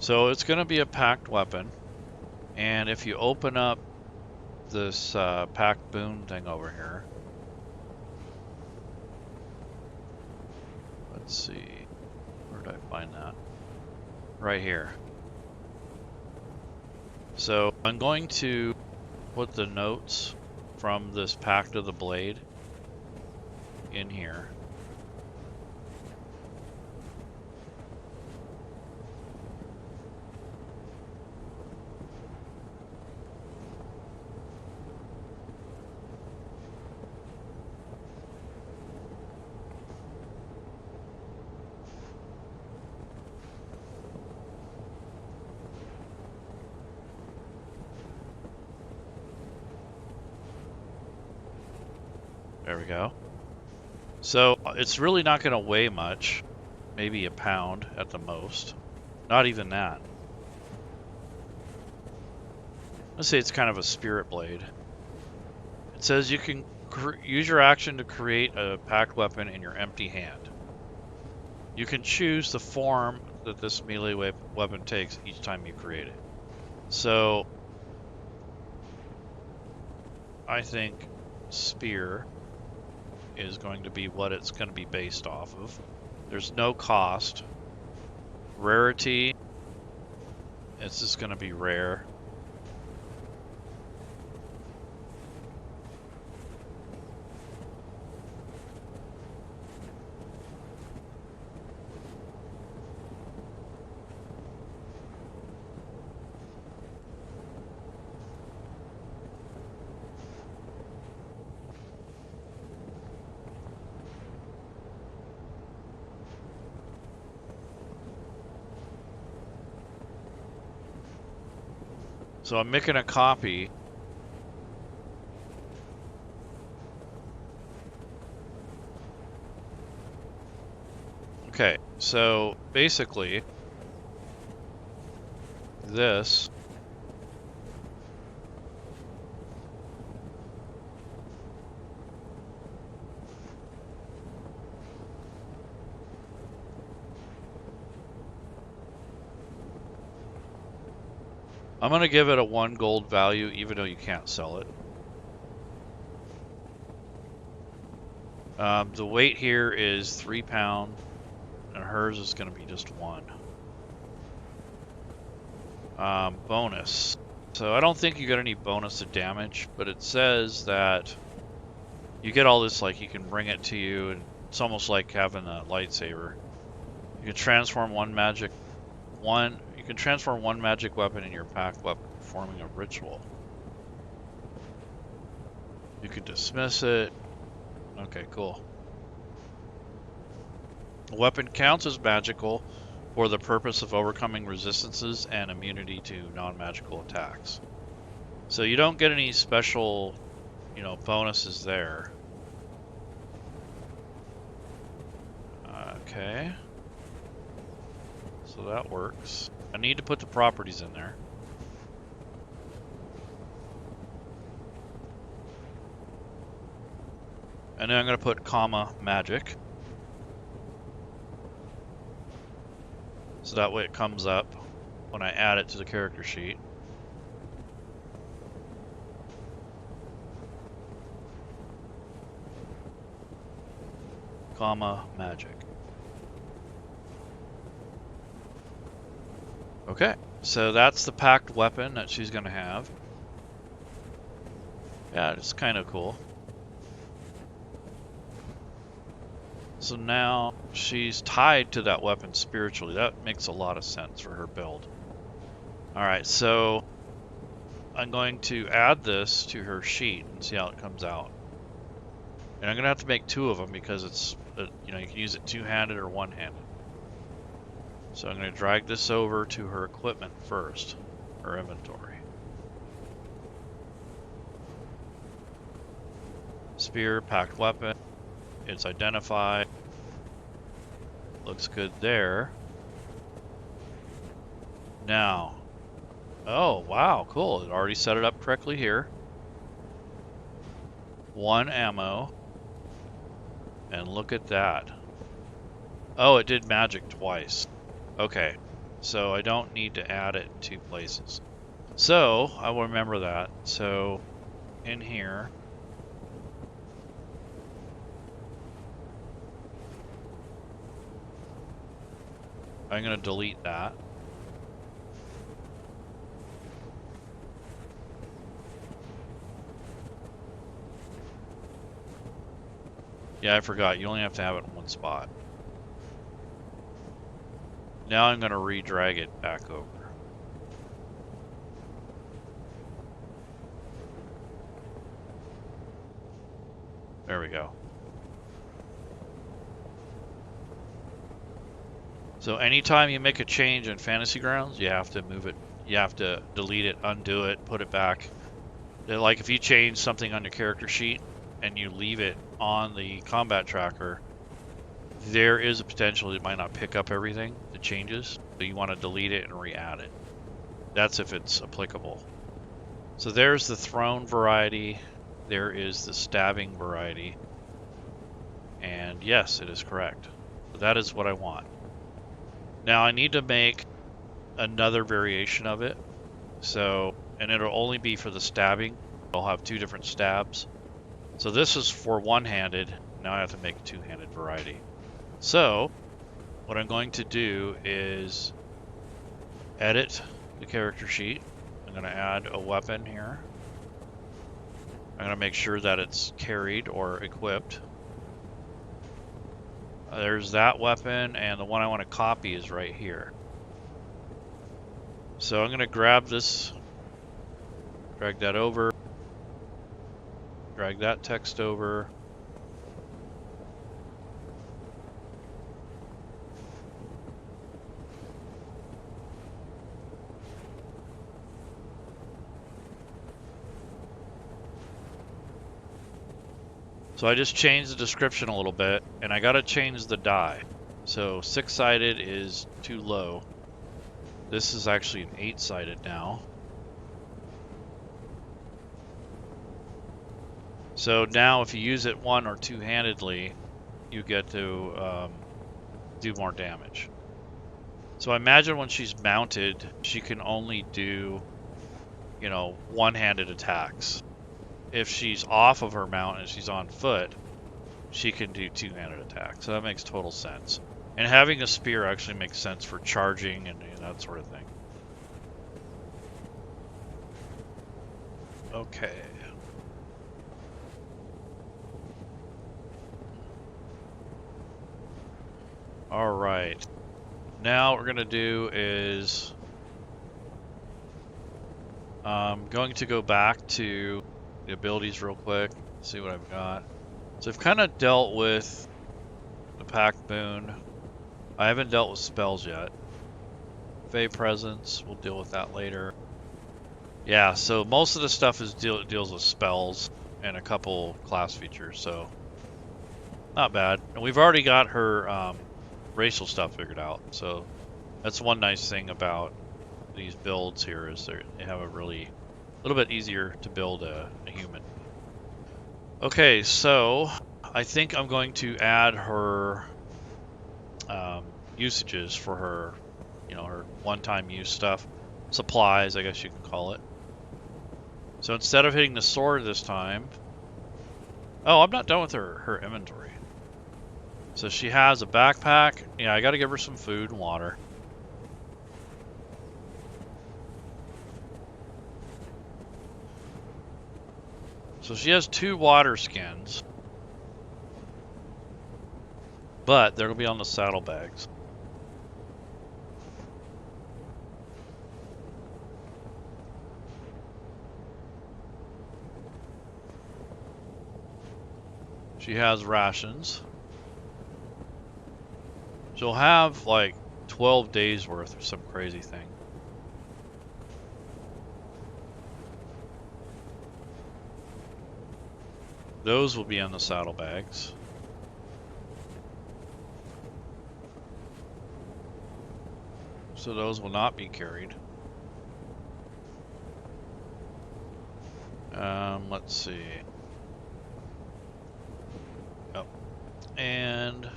So it's going to be a packed weapon, and if you open up this packed boon thing over here, let's see, where did I find that? Right here. So I'm going to put the notes from this Pact of the Blade in here. There we go. So it's really not going to weigh much, maybe a pound at the most. Not even that. Let's say it's kind of a spirit blade. It says you can use your action to create a packed weapon in your empty hand. You can choose the form that this melee weapon takes each time you create it. So I think spear is going to be what it's going to be based off of. There's no cost. Rarity, it's just going to be rare. So I'm making a copy. Okay, so basically this I'm going to give it a 1 gold value, even though you can't sell it. The weight here is 3 pounds, and hers is going to be just 1. Bonus. So I don't think you get any bonus to damage, but it says that you get all this, like you can bring it to you, and it's almost like having a lightsaber. You can transform one magic weapon in your pack weapon, performing a ritual. You can dismiss it. Okay, cool. The weapon counts as magical for the purpose of overcoming resistances and immunity to non-magical attacks. So you don't get any special, bonuses there. Okay. So that works. I need to put the properties in there. And then I'm going to put comma magic. So that way it comes up when I add it to the character sheet. Comma magic. Okay, so that's the packed weapon that she's going to have. Yeah, it's kind of cool. So now she's tied to that weapon spiritually. That makes a lot of sense for her build. Alright, so I'm going to add this to her sheet and see how it comes out. And I'm going to have to make 2 of them because it's, you can use it 2-handed or 1-handed. So I'm going to drag this over to her equipment first, her inventory. Spear, packed weapon. It's identified. Looks good there. Now, oh wow, cool. It already set it up correctly here. 1 ammo. And look at that. Oh, it did magic twice. Okay, so I don't need to add it in 2 places. So, I will remember that. So, in here, I'm going to delete that. Yeah, I forgot. You only have to have it in 1 spot. Now I'm going to re-drag it back over. There we go. So anytime you make a change in Fantasy Grounds, you have to move it. You have to delete it, undo it, put it back. Like if you change something on your character sheet and you leave it on the combat tracker, there is a potential it might not pick up everything, the changes. So you want to delete it and re-add it. That's if it's applicable. So there's the throne variety. there is the stabbing variety. And yes, it is correct. So that is what I want. Now I need to make another variation of it. So, and it'll only be for the stabbing. I'll have 2 different stabs. So this is for one-handed. Now I have to make a 2-handed variety. So what I'm going to do is edit the character sheet. I'm going to add a weapon here. I'm going to make sure that it's carried or equipped. There's that weapon, and the one I want to copy is right here. So I'm going to grab this, drag that over, drag that text over. So I just changed the description a little bit, and I gotta change the die. So 6-sided is too low. This is actually an 8-sided now. So now if you use it 1- or 2-handedly, you get to do more damage. So I imagine when she's mounted, she can only do, you know, 1-handed attacks. If she's off of her mount and she's on foot, she can do 2-handed attacks. So that makes total sense. And having a spear actually makes sense for charging and that sort of thing. Okay. All right. Now what we're gonna do is I'm going to go back to the abilities real quick, see what I've got. So I've kind of dealt with the Pack Boon. I haven't dealt with spells yet. Fey Presence, we'll deal with that later. Yeah, so most of the stuff is deals with spells and a couple class features, so not bad. And we've already got her racial stuff figured out, so that's one nice thing about these builds here is they have a little bit easier to build a human. Okay, so I think I'm going to add her usages for her, you know, her one-time use stuff. Supplies, I guess you can call it. So instead of hitting the sword this time... Oh, I'm not done with her inventory. So she has a backpack. Yeah, I gotta give her some food and water. So she has 2 water skins. But they'll be on the saddlebags. She has rations. She'll have like 12 days worth or some crazy thing. Those will be on the saddlebags. So those will not be carried. Let's see. Oh. And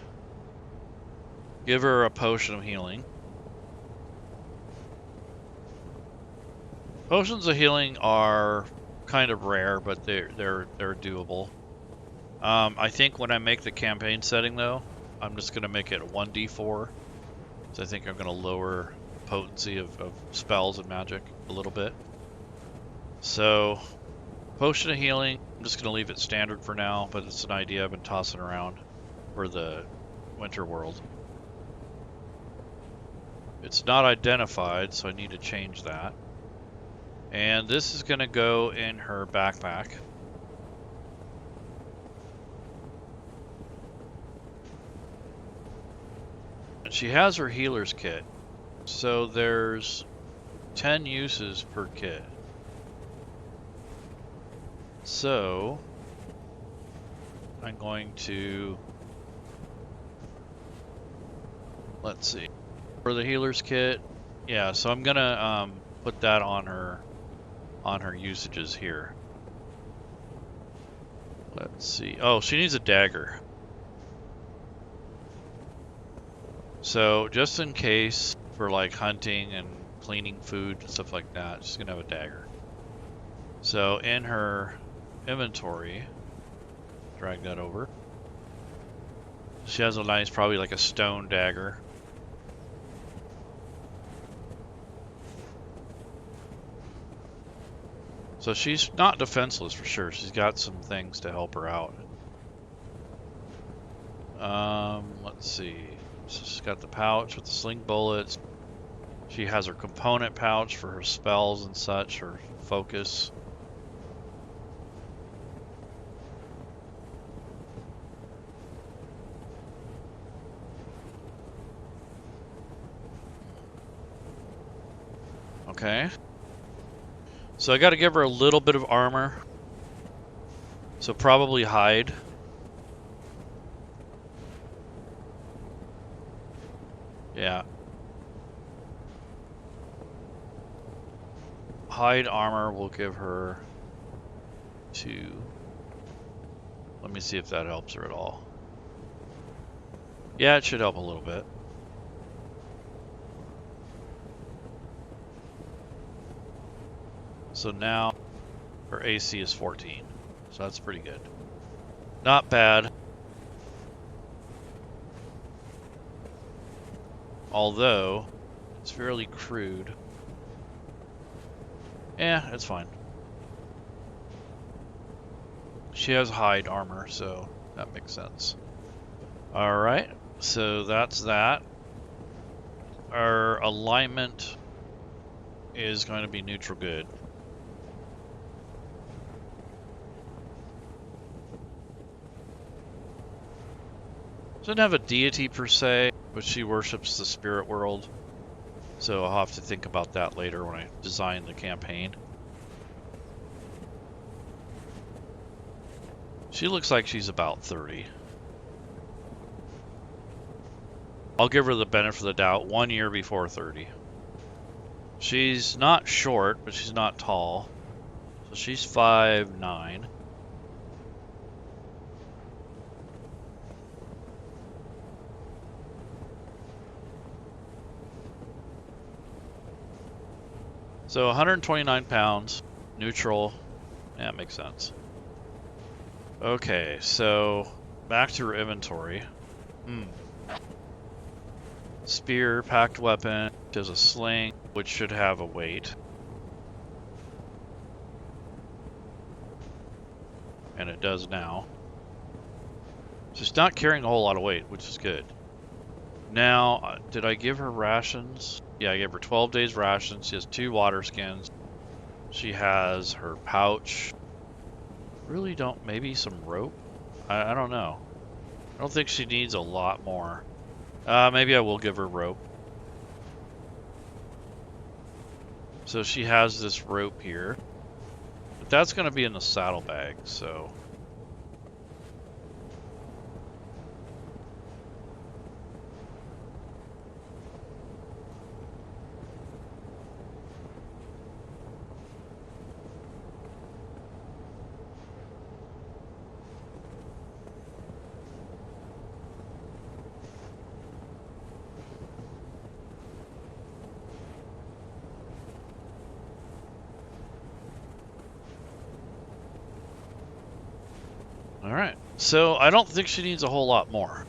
give her a potion of healing. Potions of healing are kind of rare, but they're doable. I think when I make the campaign setting though, I'm just gonna make it a 1d4. So I think I'm gonna lower potency of spells and magic a little bit. So potion of healing, I'm just gonna leave it standard for now, but it's an idea I've been tossing around for the Winterworld. It's not identified, so I need to change that. And this is gonna go in her backpack. And she has her healer's kit. So there's 10 uses per kit. So I'm going to, let's see, for the healer's kit, yeah, so I'm gonna put that on her usages here. Let's see. Oh, she needs a dagger. So just in case for like hunting and cleaning food and stuff like that, she's gonna have a dagger. So in her inventory, drag that over. She has a nice, probably like a stone dagger. So she's not defenseless for sure. She's got some things to help her out. Let's see. So she's got the pouch with the sling bullets. She has her component pouch for her spells and such, her focus. Okay. So I got to give her a little bit of armor. So probably hide. Yeah. Hide armor will give her 2. Let me see if that helps her at all. Yeah, it should help a little bit. So now her AC is 14. So that's pretty good. Not bad. Although, it's fairly crude. Yeah, it's fine. She has hide armor, so that makes sense. Alright, so that's that. Our alignment is going to be neutral good. Doesn't have a deity per se, but she worships the spirit world. So I'll have to think about that later when I design the campaign. She looks like she's about 30. I'll give her the benefit of the doubt, 1 year before 30. She's not short, but she's not tall. So she's 5'9". So 129 pounds, neutral. Yeah, that makes sense. Okay, so back to her inventory. Spear, packed weapon, there's a sling, which should have a weight. And it does now. She's not carrying a whole lot of weight, which is good. Now, did I give her rations? Yeah, I gave her 12 days rations. She has 2 water skins. She has her pouch. Really don't, maybe some rope? I don't know. I don't think she needs a lot more. Maybe I will give her rope. So she has this rope here. But that's going to be in the saddlebag, so... Alright, so I don't think she needs a whole lot more.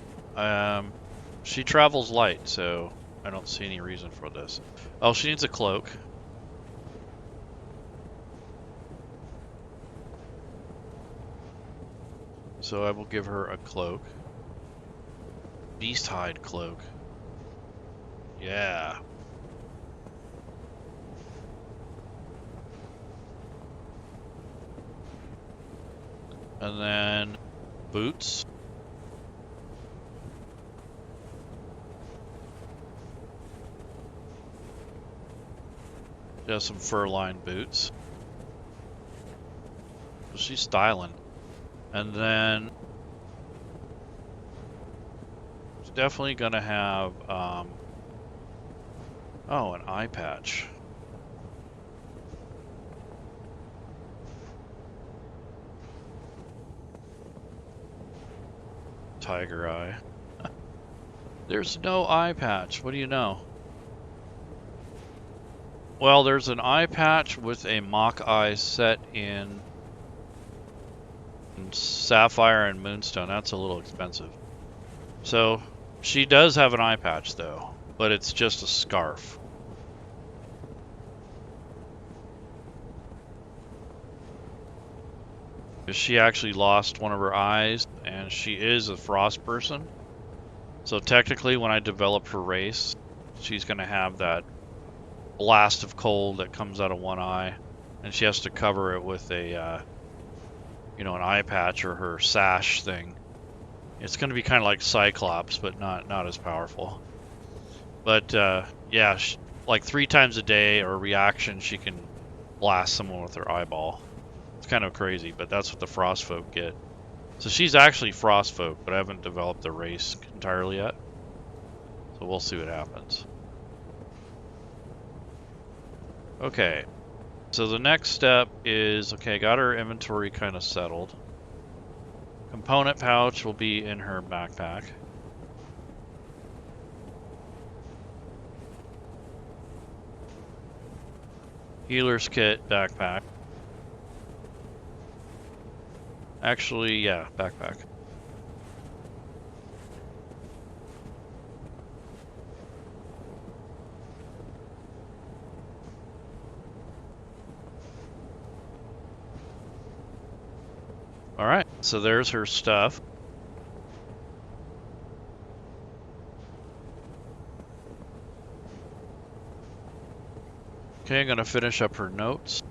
She travels light, so I don't see any reason for this. Oh, she needs a cloak. So I will give her a cloak. Beast hide cloak. Yeah. And then boots. She has some fur-lined boots. She's styling. And then she's definitely gonna have oh, an eye patch. tiger eye. There's no eye patch. What do you know? Well, there's an eye patch with a mock eye set in Sapphire and Moonstone. That's a little expensive. So she does have an eye patch though, but it's just a scarf. She actually lost one of her eyes, and she is a frost person. So technically, when I develop her race, she's going to have that blast of cold that comes out of one eye, and she has to cover it with a, you know, an eye patch or her sash thing. It's going to be kind of like Cyclops, but not as powerful. But yeah, like 3 times a day or reaction, she can blast someone with her eyeball. It's kind of crazy, but that's what the frost folk get. So she's actually frost folk, but I haven't developed the race entirely yet. So we'll see what happens. Okay, so the next step is, okay, got her inventory kind of settled. Component pouch will be in her backpack. Healer's kit, backpack. Actually, yeah, backpack. Alright, so there's her stuff. Okay, I'm gonna finish up her notes.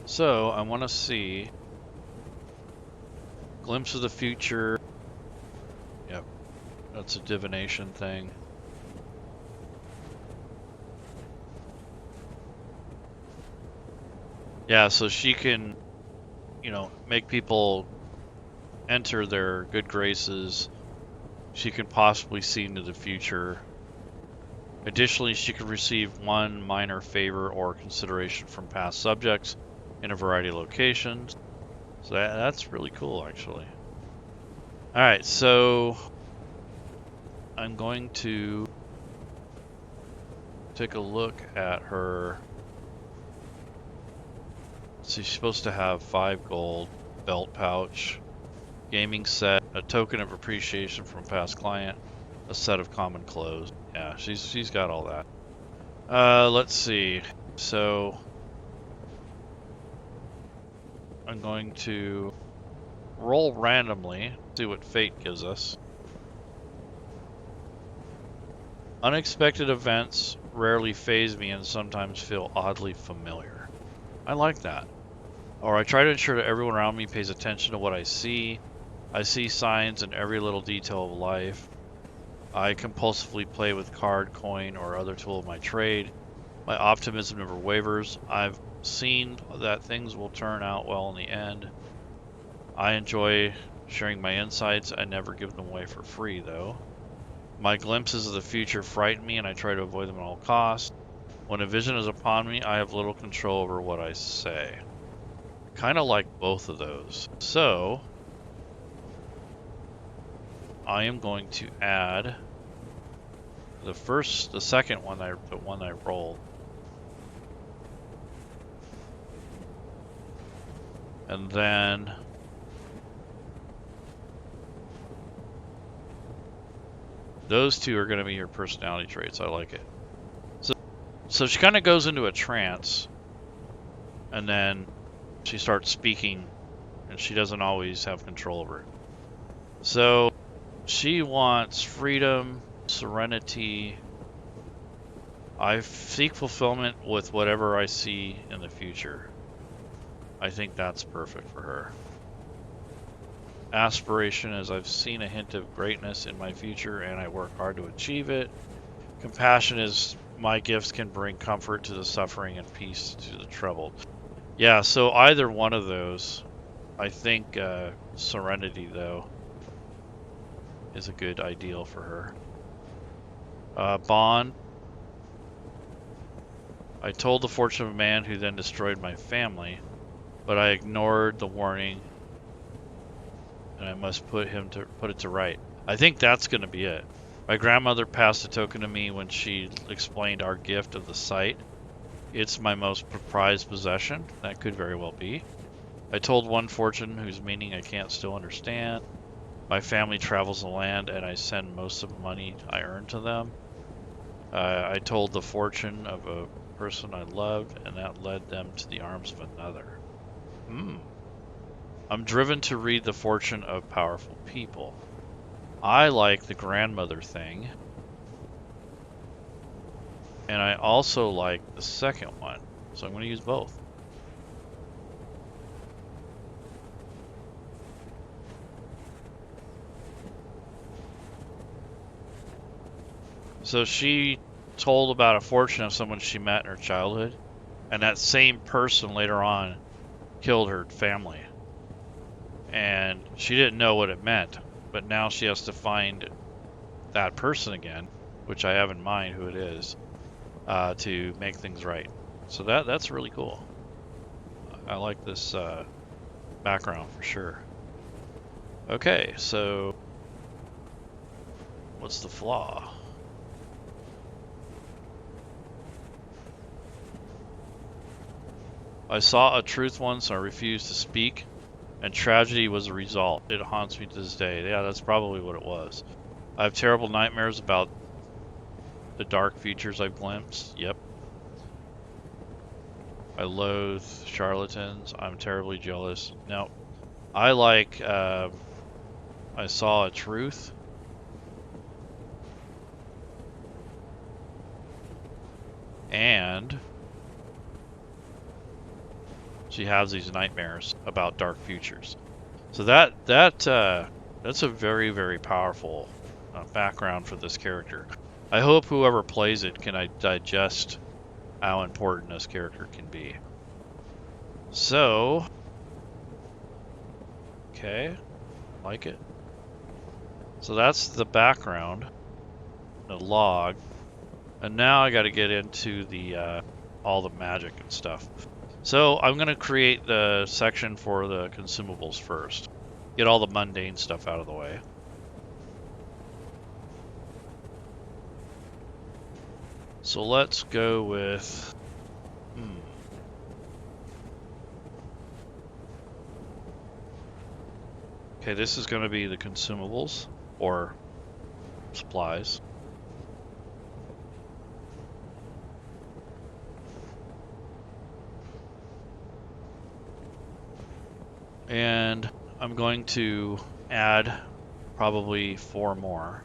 So, I want to see glimpse of the future. Yep, that's a divination thing. Yeah, so she can, you know, make people enter their good graces. She can possibly see into the future. Additionally, she can receive 1 minor favor or consideration from past subjects in a variety of locations. So that's really cool, actually. Alright, so I'm going to take a look at her. So she's supposed to have 5 gold, belt pouch, gaming set, a token of appreciation from past client, a set of common clothes. Yeah, she's got all that. Let's see. So I'm going to roll randomly, see what fate gives us. Unexpected events rarely faze me and sometimes feel oddly familiar. I like that. Or I try to ensure that everyone around me pays attention to what I see. I see signs in every little detail of life. I compulsively play with card, coin, or other tool of my trade. My optimism never wavers. I've seen that things will turn out well in the end. I enjoy sharing my insights. I never give them away for free, though. My glimpses of the future frighten me, and I try to avoid them at all costs. When a vision is upon me, I have little control over what I say. Kind of like both of those. So I am going to add the second one, the one I rolled. And then those 2 are going to be your personality traits. I like it. So she kind of goes into a trance, and then she starts speaking, and she doesn't always have control over it. So she wants freedom, serenity. I seek fulfillment with whatever I see in the future. I think that's perfect for her. Aspiration is I've seen a hint of greatness in my future and I work hard to achieve it. Compassion is my gifts can bring comfort to the suffering and peace to the troubled. Yeah, so either one of those. I think serenity, though, is a good ideal for her. Bond. I told the fortune of a man who then destroyed my family, but I ignored the warning and I must put it to right. I think that's going to be it. My grandmother passed a token to me when she explained our gift of the site. It's my most prized possession. That could very well be. I told one fortune whose meaning I can't still understand. My family travels the land, and I send most of the money I earn to them. I told the fortune of a person I loved, and that led them to the arms of another. I'm driven to read the fortune of powerful people. I like the grandmother thing. And I also like the second one. So I'm going to use both. So she told about a fortune of someone she met in her childhood. And that same person later on killed her family. And she didn't know what it meant. But now she has to find that person again, which I have in mind who it is, to make things right. So that's really cool. I like this background for sure. Okay, so what's the flaw? I saw a truth once, I refused to speak, and tragedy was the result. It haunts me to this day. Yeah, that's probably what it was. I have terrible nightmares about the dark futures I've glimpsed. Yep. I loathe charlatans. I'm terribly jealous. Now, I like, I saw a truth. And she has these nightmares about dark futures. So that's a very, very powerful background for this character. I hope whoever plays it can digest how important this character can be. So, okay, like it. So that's the background, the log, and now I got to get into the all the magic and stuff. So I'm gonna create the section for the consumables first. Get all the mundane stuff out of the way. So let's go with, okay, this is going to be the consumables or supplies. And I'm going to add probably 4 more.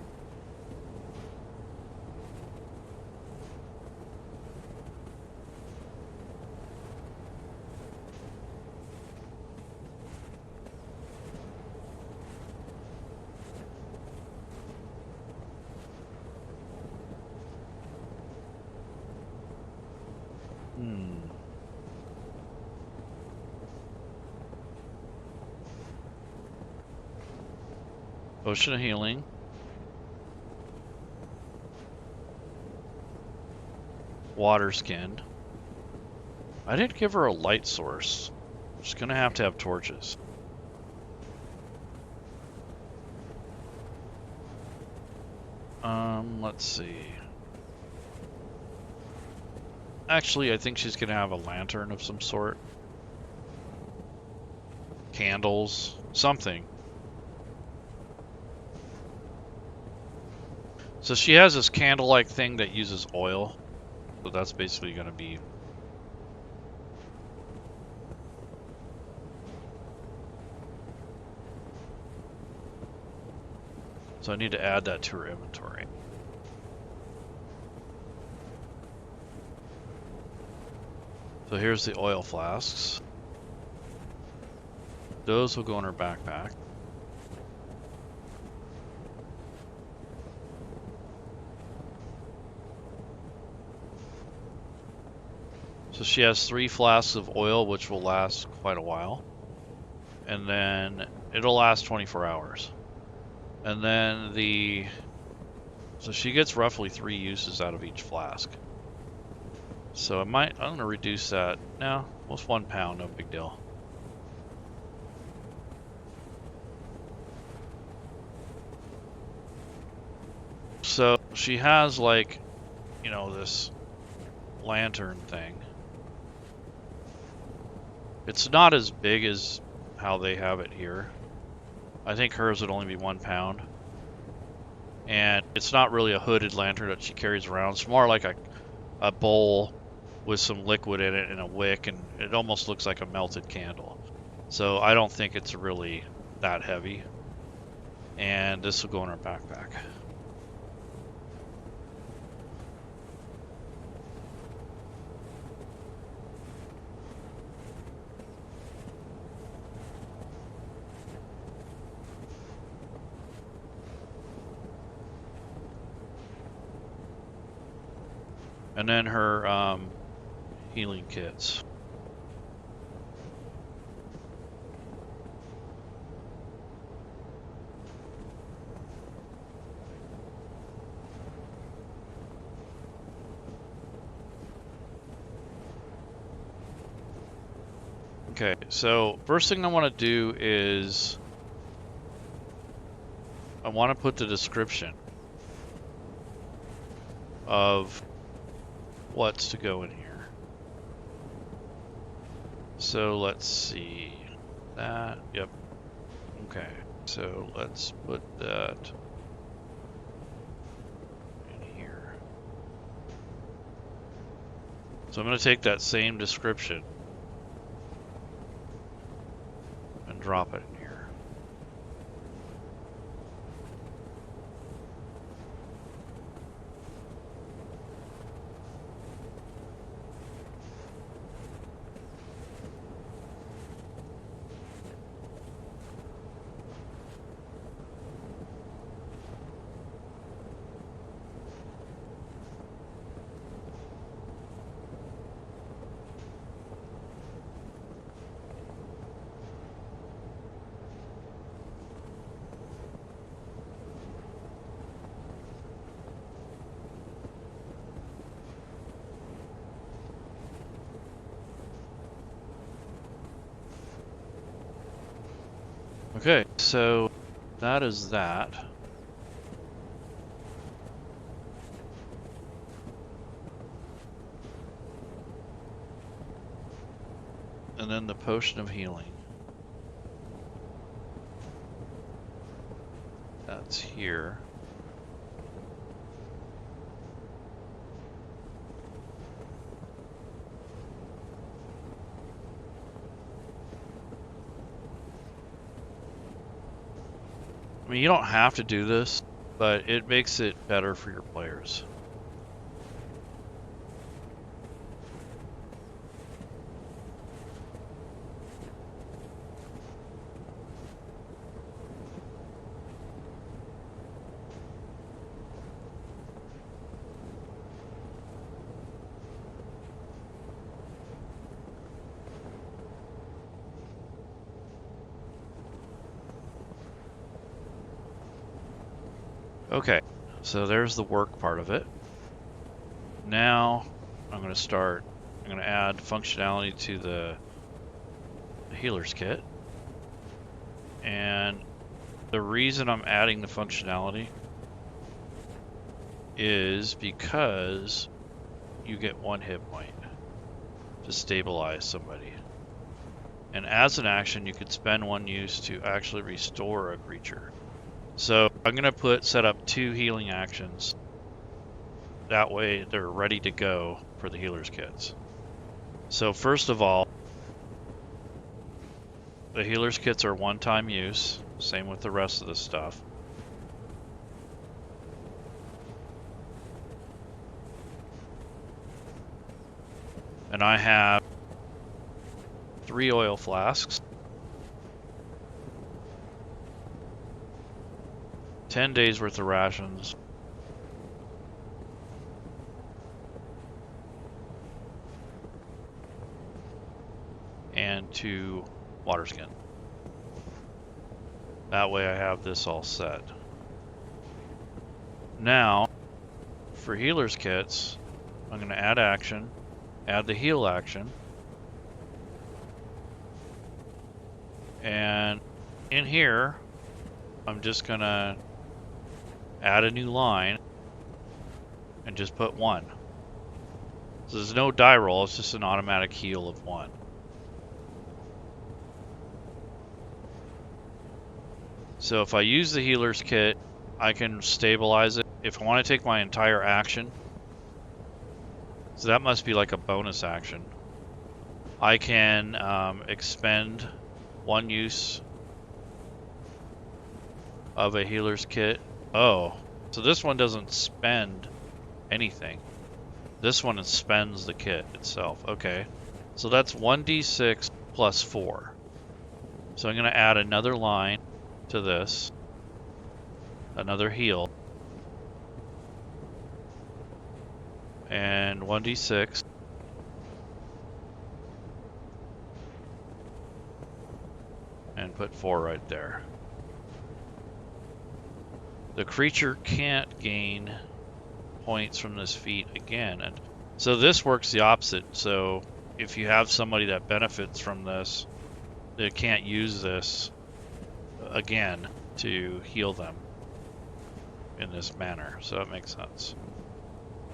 Potion of healing. Water skin. I didn't give her a light source. She's gonna have to have torches. Let's see. Actually, I think she's gonna have a lantern of some sort. Candles, something. So she has this candle-like thing that uses oil. So that's basically gonna be... So I need to add that to her inventory. So here's the oil flasks. Those will go in her backpack. So she has 3 flasks of oil, which will last quite a while. And then it'll last 24 hours. And then so she gets roughly 3 uses out of each flask. So I'm gonna reduce that. No, almost 1 pound, no big deal. So she has like, you know, this lantern thing. It's not as big as how they have it here. I think hers would only be 1 pound. And it's not really a hooded lantern that she carries around. It's more like a bowl with some liquid in it and a wick, and it almost looks like a melted candle. So I don't think it's really that heavy. And this will go in our backpack. And then her healing kits. Okay, so first thing I want to do is I want to put the description of what's to go in here. So let's see. That, yep. Okay, so let's put that in here. So I'm going to take that same description and drop it in here. Okay, so that is that. And then the potion of healing. That's here. I mean, you don't have to do this, but it makes it better for your players. Okay, so there's the work part of it. Now I'm going to add functionality to the healer's kit. And the reason I'm adding the functionality is because you get 1 hit point to stabilize somebody. And as an action, you could spend 1 use to actually restore a creature. So I'm going to set up 2 healing actions. That way they're ready to go for the healer's kits. So first of all, the healer's kits are 1-time use. Same with the rest of the stuff. And I have 3 oil flasks, 10 days worth of rations, and 2 water skin. That way I have this all set. Now, for healer's kits, I'm going to add action, add the heal action, and in here, I'm just going to add a new line and just put 1. So there's no die roll, it's just an automatic heal of 1. So if I use the healer's kit, I can stabilize it. If I want to take my entire action, so that must be like a bonus action, I can expend 1 use of a healer's kit. Oh, so this one doesn't spend anything. This one spends the kit itself. Okay, so that's 1d6 plus 4. So I'm going to add another line to this, another heal, and 1d6. And put 4 right there. The creature can't gain points from this feat again. And so this works the opposite. So if you have somebody that benefits from this, they can't use this again to heal them in this manner. So that makes sense.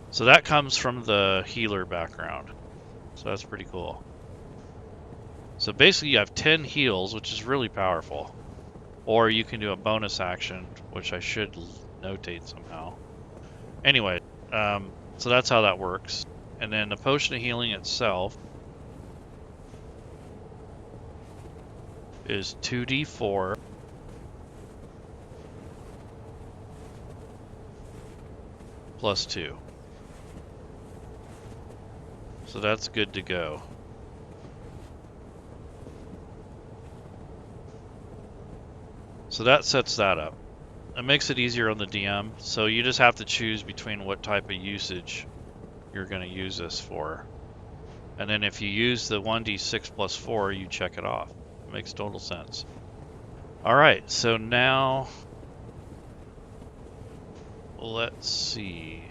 So that comes from the healer background. So that's pretty cool. So basically you have 10 heals, which is really powerful. Or you can do a bonus action, which I should notate somehow. Anyway, so that's how that works. And then the potion of healing itself is 2d4 plus 2. So that's good to go. So that sets that up. It makes it easier on the DM, so you just have to choose between what type of usage you're going to use this for. And then if you use the 1d6 plus 4, you check it off. It makes total sense. Alright, so now let's see.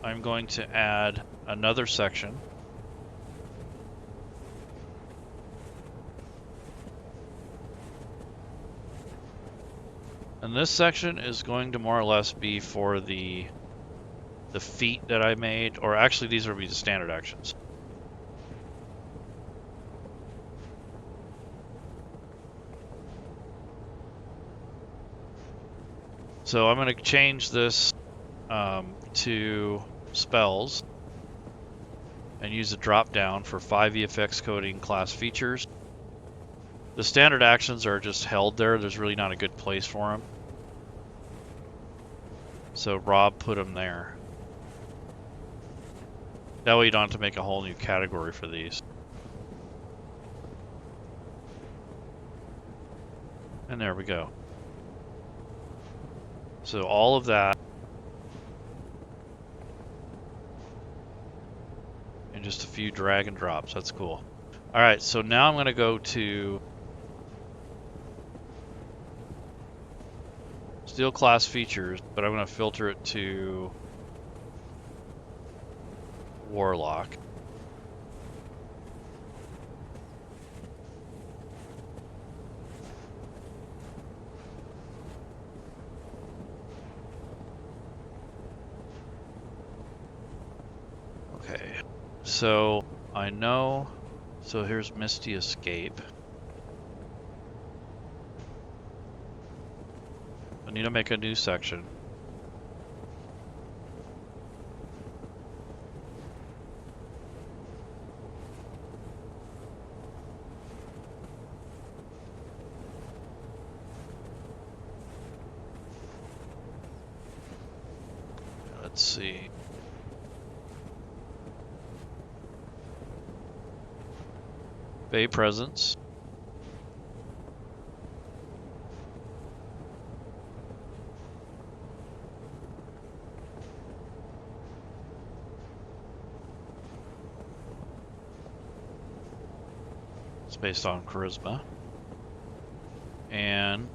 I'm going to add another section. And this section is going to more or less be for the feat that I made, or actually these will be the standard actions. So I'm going to change this to spells and use a drop down for 5 EFX coding class features. The standard actions are just held there. There's really not a good place for them. So Rob put them there. That way you don't have to make a whole new category for these. And there we go. So all of that in just a few drag and drops. That's cool. Alright, so now I'm going to go to Steel class features, but I'm going to filter it to Warlock. Okay, so I know, so here's Misty Escape. I need to make a new section. Let's see. Bay Presence. It's based on charisma. And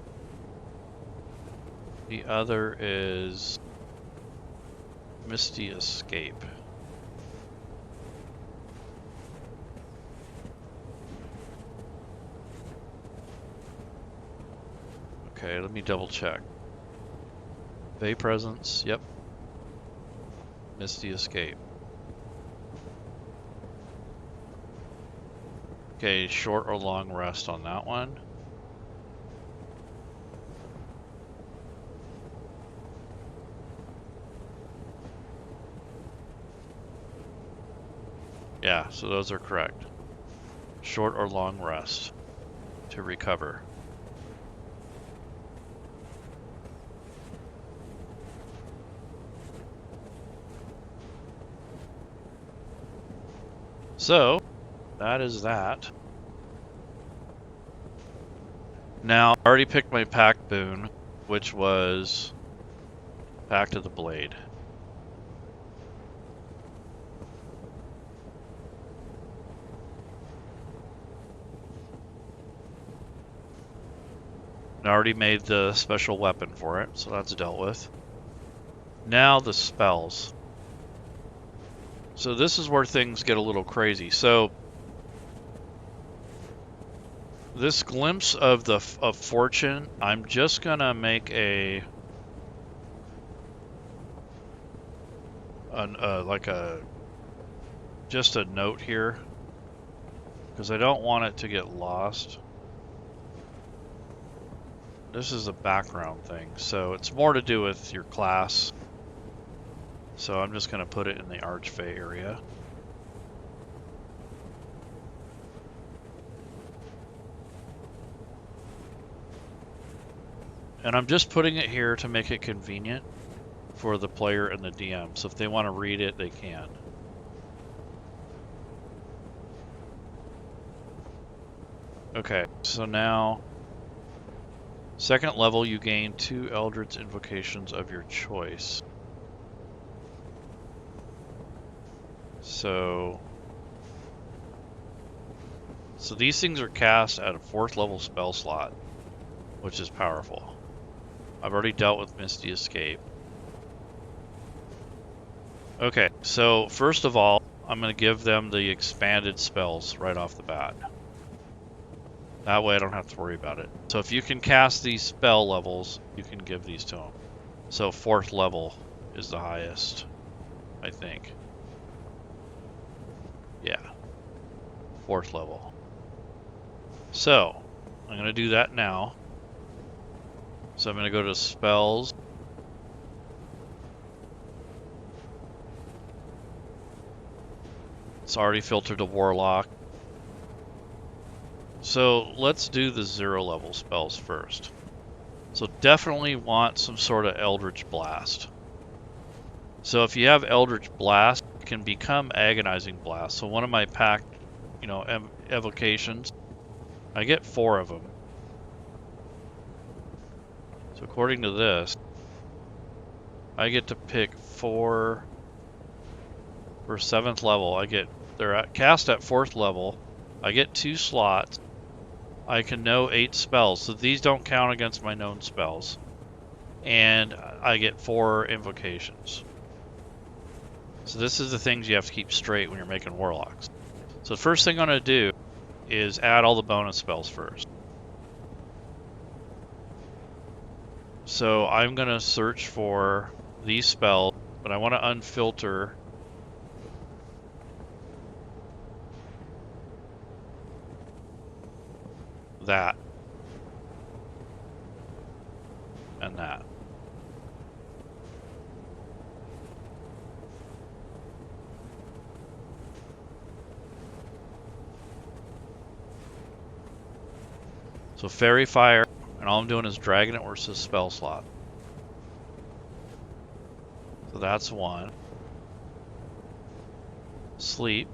the other is Misty Escape. Okay, let me double check. Bay Presence, yep. Misty Escape. Okay, short or long rest on that one. Yeah, so those are correct. Short or long rest to recover. So, that is that. Now, I already picked my pack boon, which was Pact of the Blade. I already made the special weapon for it, so that's dealt with. Now the spells. So this is where things get a little crazy. So this glimpse of fortune, I'm just gonna make just a note here, because I don't want it to get lost. This is a background thing, so it's more to do with your class. So I'm just gonna put it in the Archfey area. And I'm just putting it here to make it convenient for the player and the DM. So if they want to read it, they can. Okay, so now, second level, you gain 2 Eldritch Invocations of your choice. So these things are cast at a 4th level spell slot, which is powerful. I've already dealt with Misty Escape. Okay, so first of all, I'm going to give them the expanded spells right off the bat. That way I don't have to worry about it. So if you can cast these spell levels, you can give these to them. So 4th level is the highest, I think. Yeah, 4th level. So I'm going to do that now. So I'm going to go to spells. It's already filtered to Warlock. So let's do the 0 level spells first. So definitely want some sort of Eldritch Blast. So if you have Eldritch Blast, it can become Agonizing Blast. So one of my packed, evocations, I get 4 of them. So according to this, I get to pick 4 for 7th level. They're cast at 4th level. I get 2 slots. I can know 8 spells, so these don't count against my known spells. And I get 4 invocations. So this is the things you have to keep straight when you're making warlocks. So the first thing I'm going to do is add all the bonus spells first. So I'm going to search for these spells, but I want to unfilter that and that. So Fairy Fire, and all I'm doing is dragging it where it says spell slot. So that's 1. Sleep.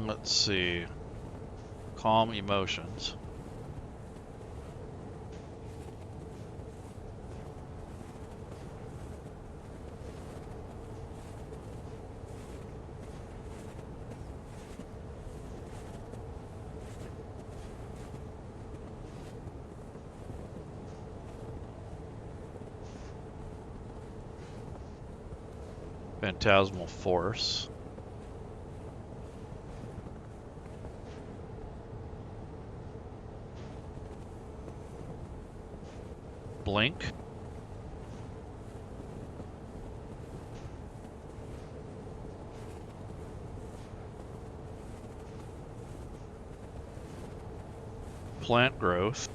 Let's see. Calm emotions. Phantasmal Force. blink. Plant growth.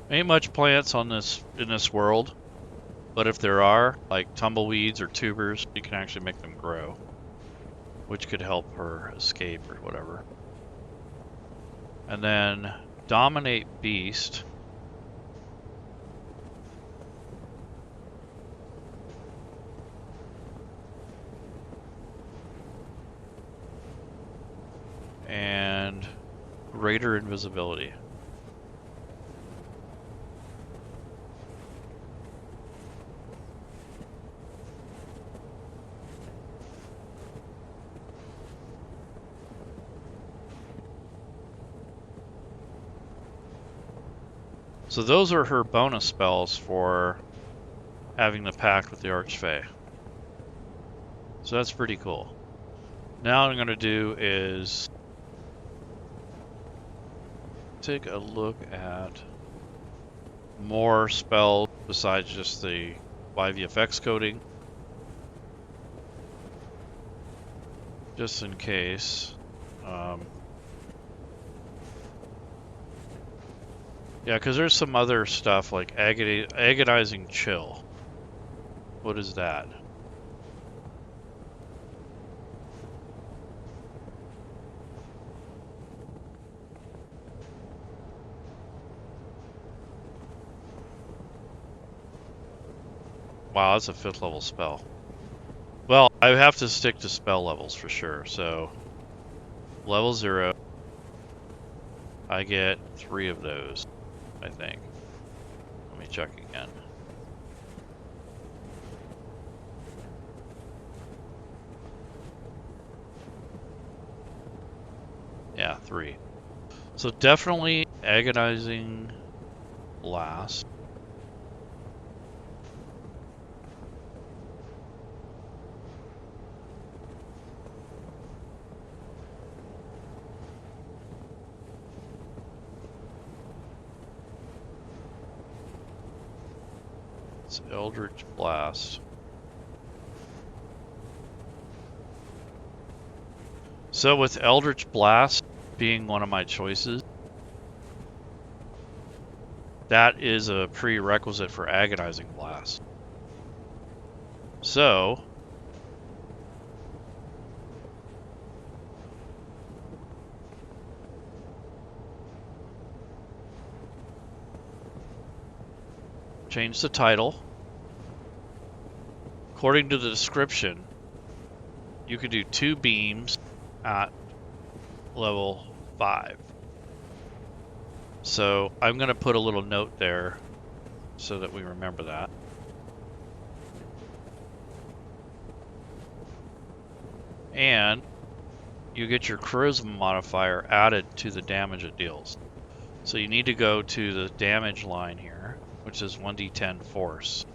Ain't much plants on in this world, but if there are, like tumbleweeds or tubers, you can actually make them grow, which could help her escape or whatever. And then dominate beast. And greater invisibility. So those are her bonus spells for having the pact with the Archfey. So that's pretty cool. Now what I'm going to do is take a look at more spells besides just the YVFX coding. Just in case. Yeah, because there's some other stuff like agonizing chill. What is that? Wow, that's a 5th level spell. Well, I have to stick to spell levels for sure, so level 0, I get 3 of those, I think. Let me check again. Yeah, 3. So definitely agonizing blast. It's Eldritch Blast. So with Eldritch Blast being one of my choices, that is a prerequisite for Agonizing Blast. So change the title. According to the description, you could do 2 beams at level 5. So I'm going to put a little note there so that we remember that. And you get your charisma modifier added to the damage it deals. So you need to go to the damage line here, which is 1d10 force.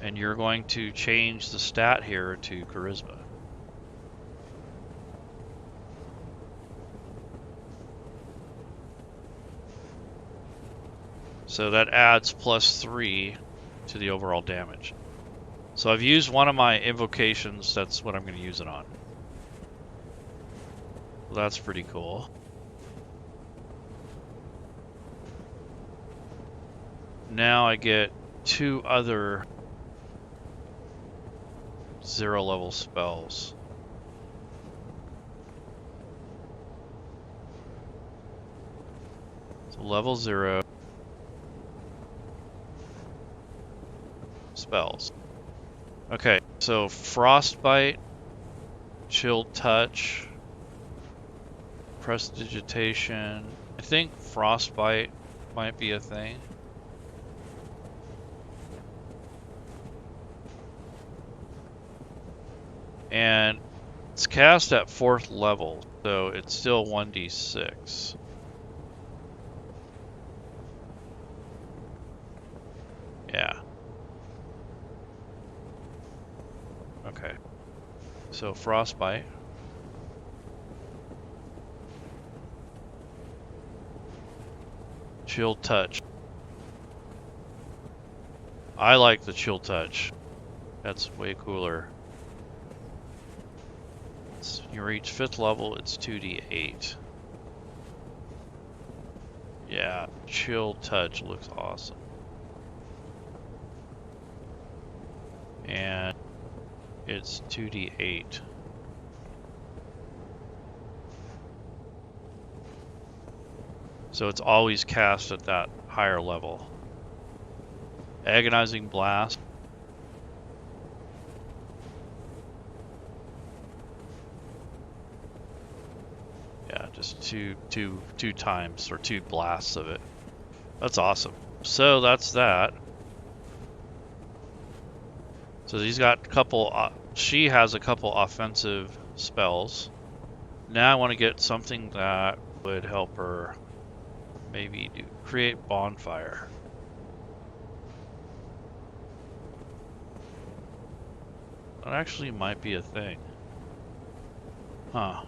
And you're going to change the stat here to charisma. So that adds +3 to the overall damage. So I've used one of my invocations, that's what I'm going to use it on. Well, that's pretty cool. Now I get 2 other 0 level spells. So level 0 spells. Okay, so Frostbite, Chilled Touch, Prestidigitation. I think Frostbite might be a thing. And it's cast at 4th level, so it's still 1d6. Yeah. Okay. So Frostbite. Chill touch. I like the chill touch. That's way cooler. You reach 5th level, it's 2d8. Yeah, chill touch looks awesome. And it's 2d8. So it's always cast at that higher level. Agonizing Blast. Yeah, just two times or 2 blasts of it. That's awesome. So that's that. So he's got a couple. She has a couple offensive spells. Now I want to get something that would help her. Maybe create bonfire. That actually might be a thing. Huh.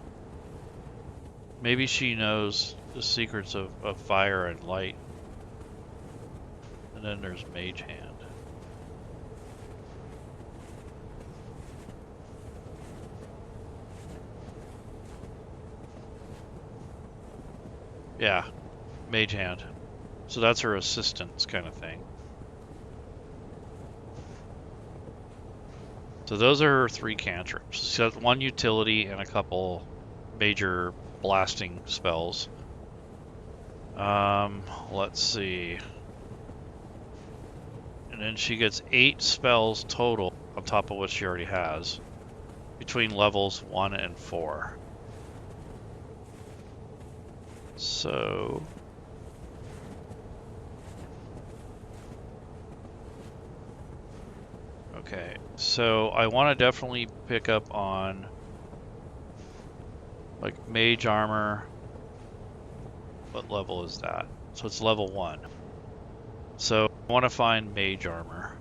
Maybe she knows the secrets of fire and light. And then there's Mage Hand. Yeah, Mage Hand. So that's her assistance kind of thing. So those are her 3 cantrips. She's got 1 utility and a couple major blasting spells. Let's see. And then she gets 8 spells total on top of what she already has between levels 1 and 4. So okay, so I want to definitely pick up on like mage armor. What level is that? So it's level 1. So I want to find mage armor.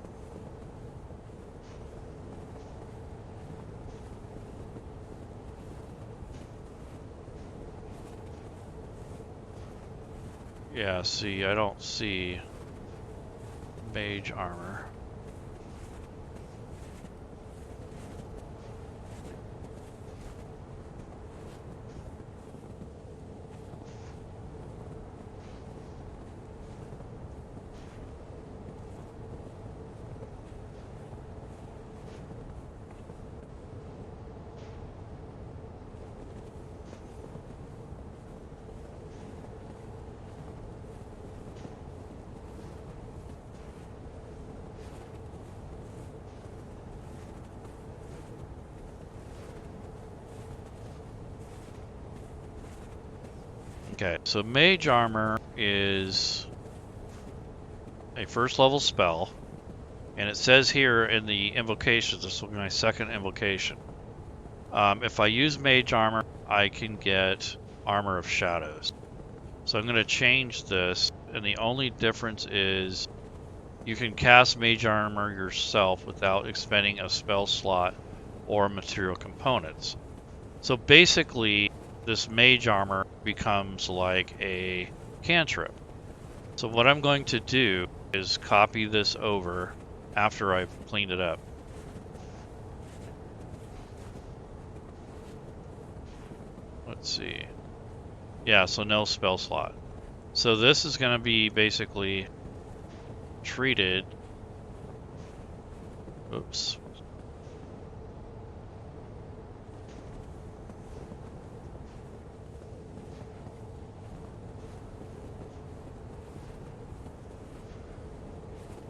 Yeah, see, I don't see mage armor. Okay, so mage armor is a 1st level spell, and it says here in the invocations, this will be my 2nd invocation. If I use mage armor, I can get Armor of Shadows. So I'm going to change this, and the only difference is you can cast mage armor yourself without expending a spell slot or material components. So basically, this mage armor becomes like a cantrip. So what I'm going to do is copy this over after I've cleaned it up. Let's see. Yeah, so no spell slot. So this is going to be basically treated. Oops.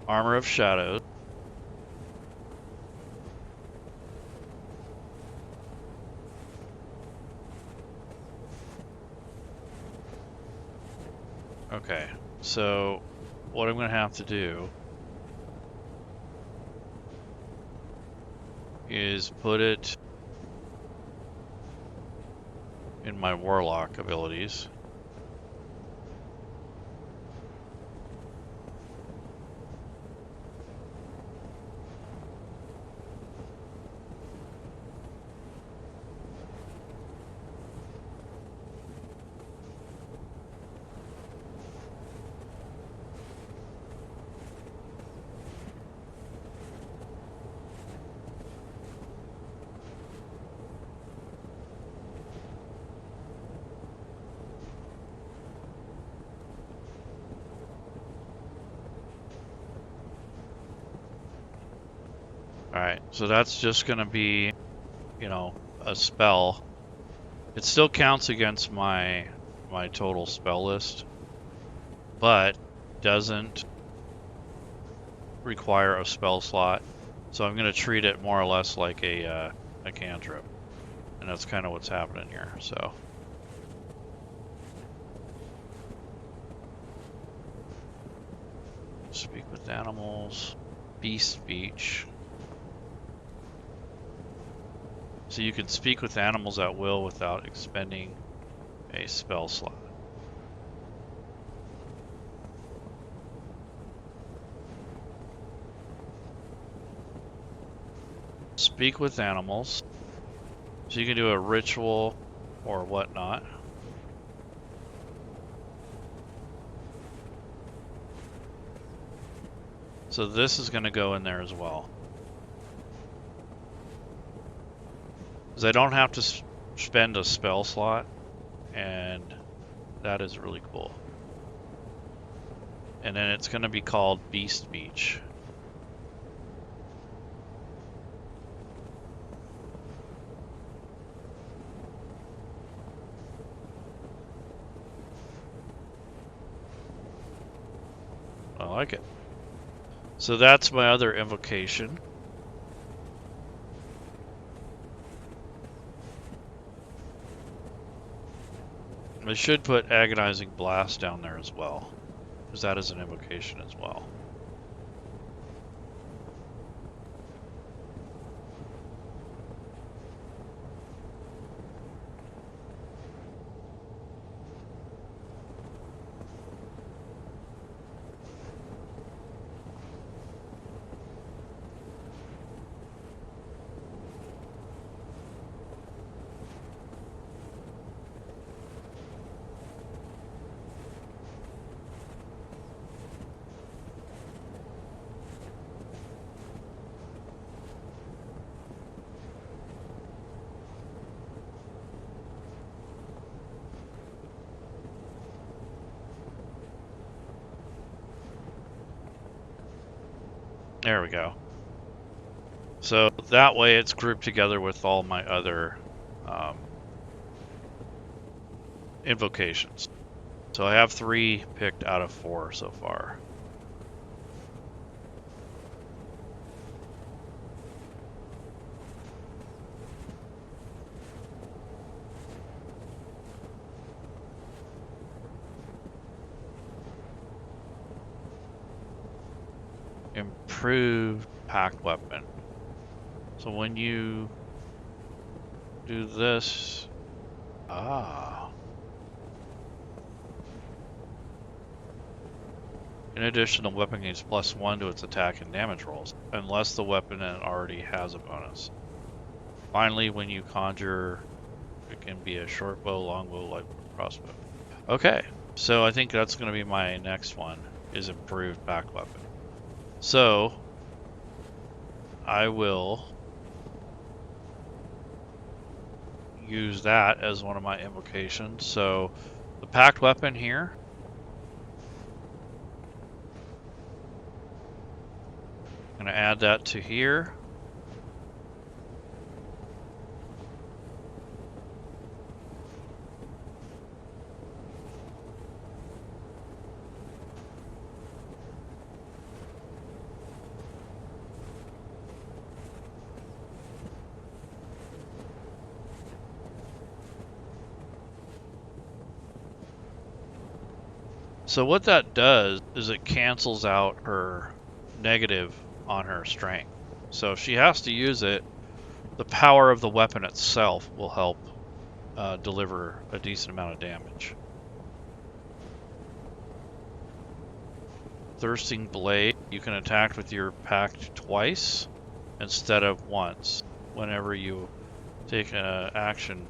Armor of Shadows. Okay, so what I'm going to have to do is put it in my Warlock abilities. Alright, so that's just gonna be, you know, a spell. It still counts against my total spell list, but doesn't require a spell slot. So I'm gonna treat it more or less like a cantrip. And that's kind of what's happening here, so. Speak with animals, beast speech. So you can speak with animals at will without expending a spell slot. Speak with animals. So you can do a ritual or whatnot. So this is going to go in there as well. Because I don't have to spend a spell slot, and that is really cool. And then it's going to be called Beast Speech. I like it. So that's my other invocation. I should put Agonizing Blast down there as well, because that is an invocation as well. There we go. So that way it's grouped together with all my other invocations. So I have 3 picked out of 4 so far. Improved packed weapon. So when you do this, in addition, the weapon gains +1 to its attack and damage rolls, unless the weapon already has a bonus. Finally, when you conjure, it can be a short bow, long bow, light bow, crossbow. Okay, so I think that's going to be my next one, is improved packed weapon. So I will use that as one of my invocations. So the packed weapon here, I'm going to add that to here. So what that does is it cancels out her negative on her strength. So if she has to use it, the power of the weapon itself will help deliver a decent amount of damage. Thirsting Blade, you can attack with your pact twice instead of once whenever you take an action.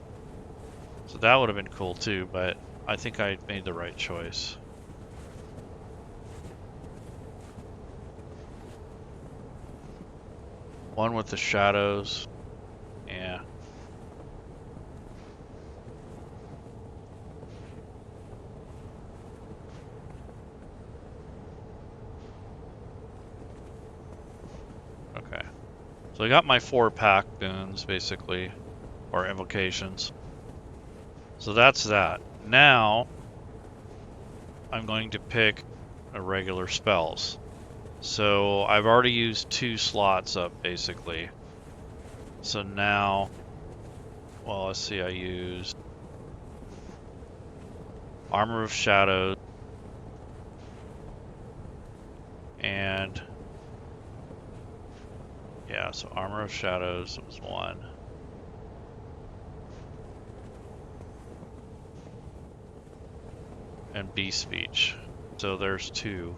So that would have been cool too, but I think I made the right choice. One with the shadows. Yeah. Okay. So I got my 4 pack boons, basically, or invocations. So that's that. Now, I'm going to pick a regular spells. So I've already used 2 slots up, basically. So now, well, let's see, I used Armor of Shadows and yeah, so Armor of Shadows was 1. And Beast Speech. So there's 2.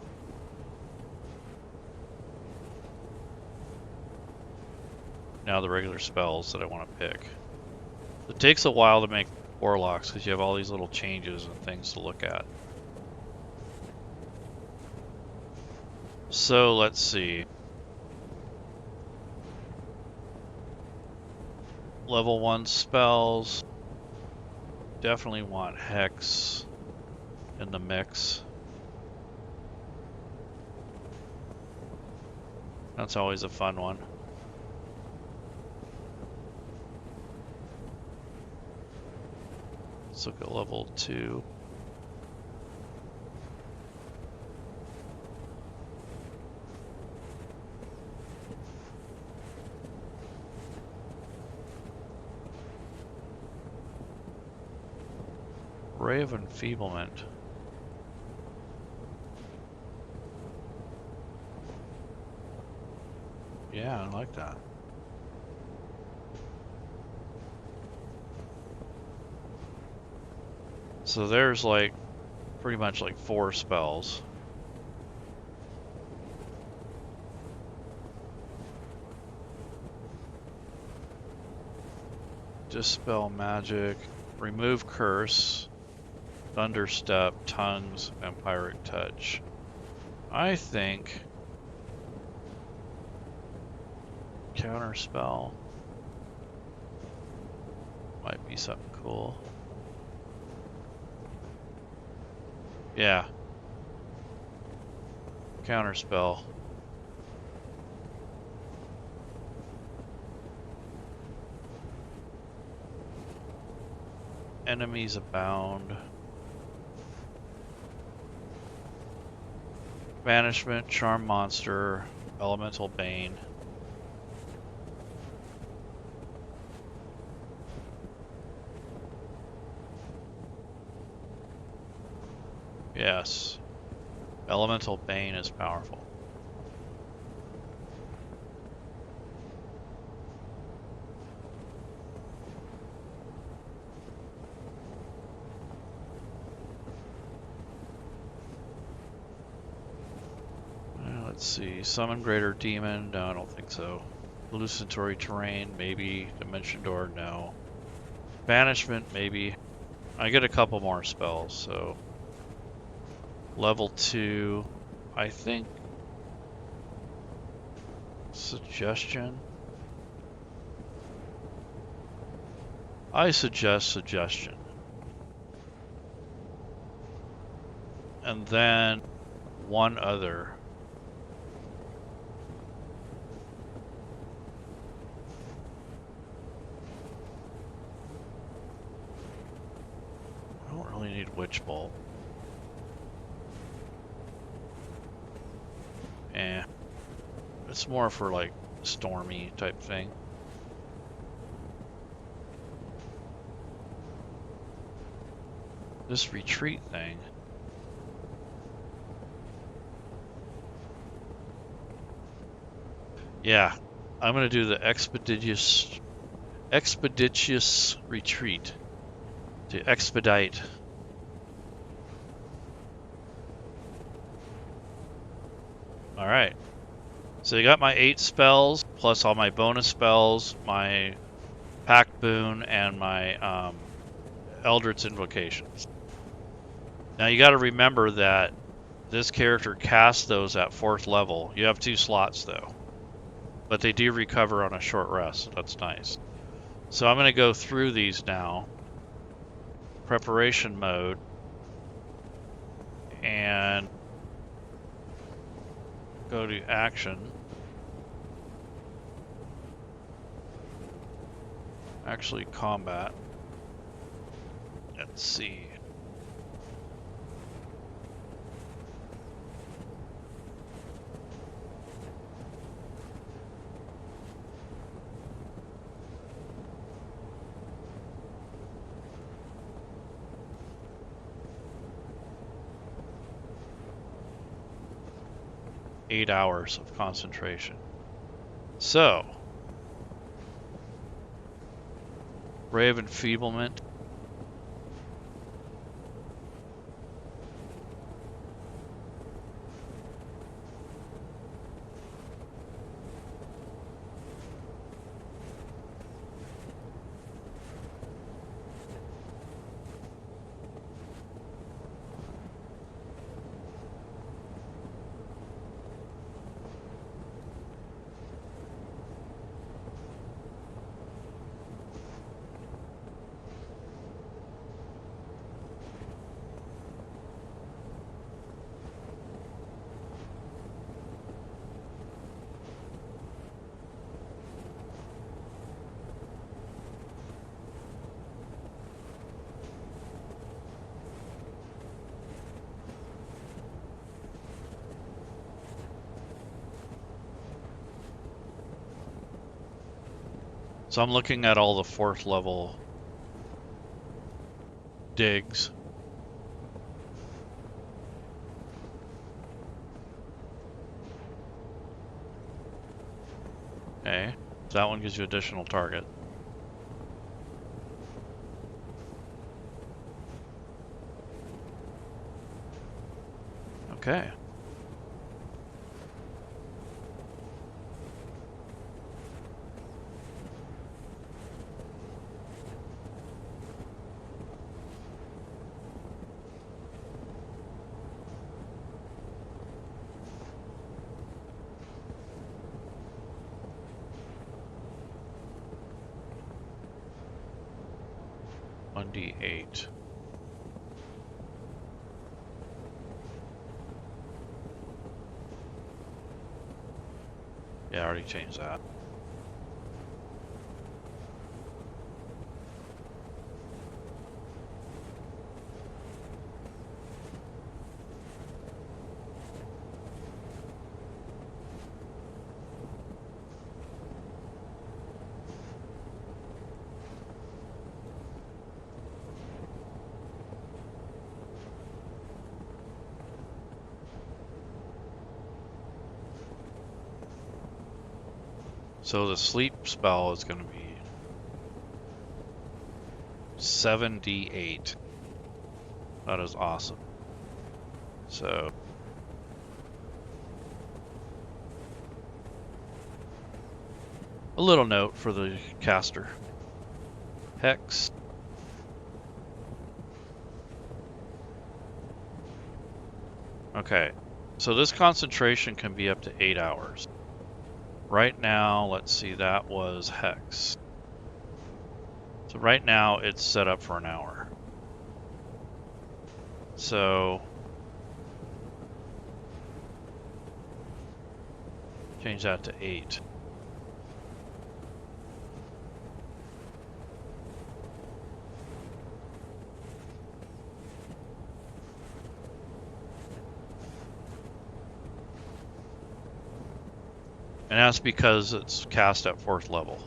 Now the regular spells that I want to pick. It takes a while to make warlocks because you have all these little changes and things to look at. So let's see. Level 1 spells. Definitely want Hex in the mix. That's always a fun one. Let's look at level 2. Ray of Enfeeblement. Yeah, I like that. So there's like pretty much like 4 spells. Dispel Magic, Remove Curse, Thunderstep, Tongues, Vampiric Touch. I think Counterspell might be something cool. Yeah. Counterspell. Enemies Abound. Banishment, Charm Monster, Elemental Bane. Yes. Elemental Bane is powerful. Let's see. Summon Greater Demon. No, I don't think so. Hallucinatory Terrain, maybe. Dimension Door, no. Banishment, maybe. I get a couple more spells, so. Level 2. I think. Suggestion. I suggest Suggestion. And then one other. I don't really need Witch Bolt. It's more for like stormy type thing. This retreat thing. Yeah, I'm gonna do the expeditious retreat to expedite. All right. So you got my 8 spells plus all my bonus spells, my pact boon, and my Eldritch invocations. Now you got to remember that this character casts those at 4th level. You have 2 slots though, but they do recover on a short rest, so that's nice. So I'm going to go through these now. Preparation mode. And go to action. actually combat. Let's see. Eight hours of concentration. So, Ray of Enfeeblement. So I'm looking at all the 4th level digs. Okay, so that one gives you additional target. Okay. One D8. Yeah, I already changed that. So the sleep spell is going to be 7D8. That is awesome. So a little note for the caster. Hex. Okay, so this concentration can be up to 8 hours. Right now, let's see, that was Hex. So right now it's set up for an hour. So change that to 8. And that's because it's cast at 4th level.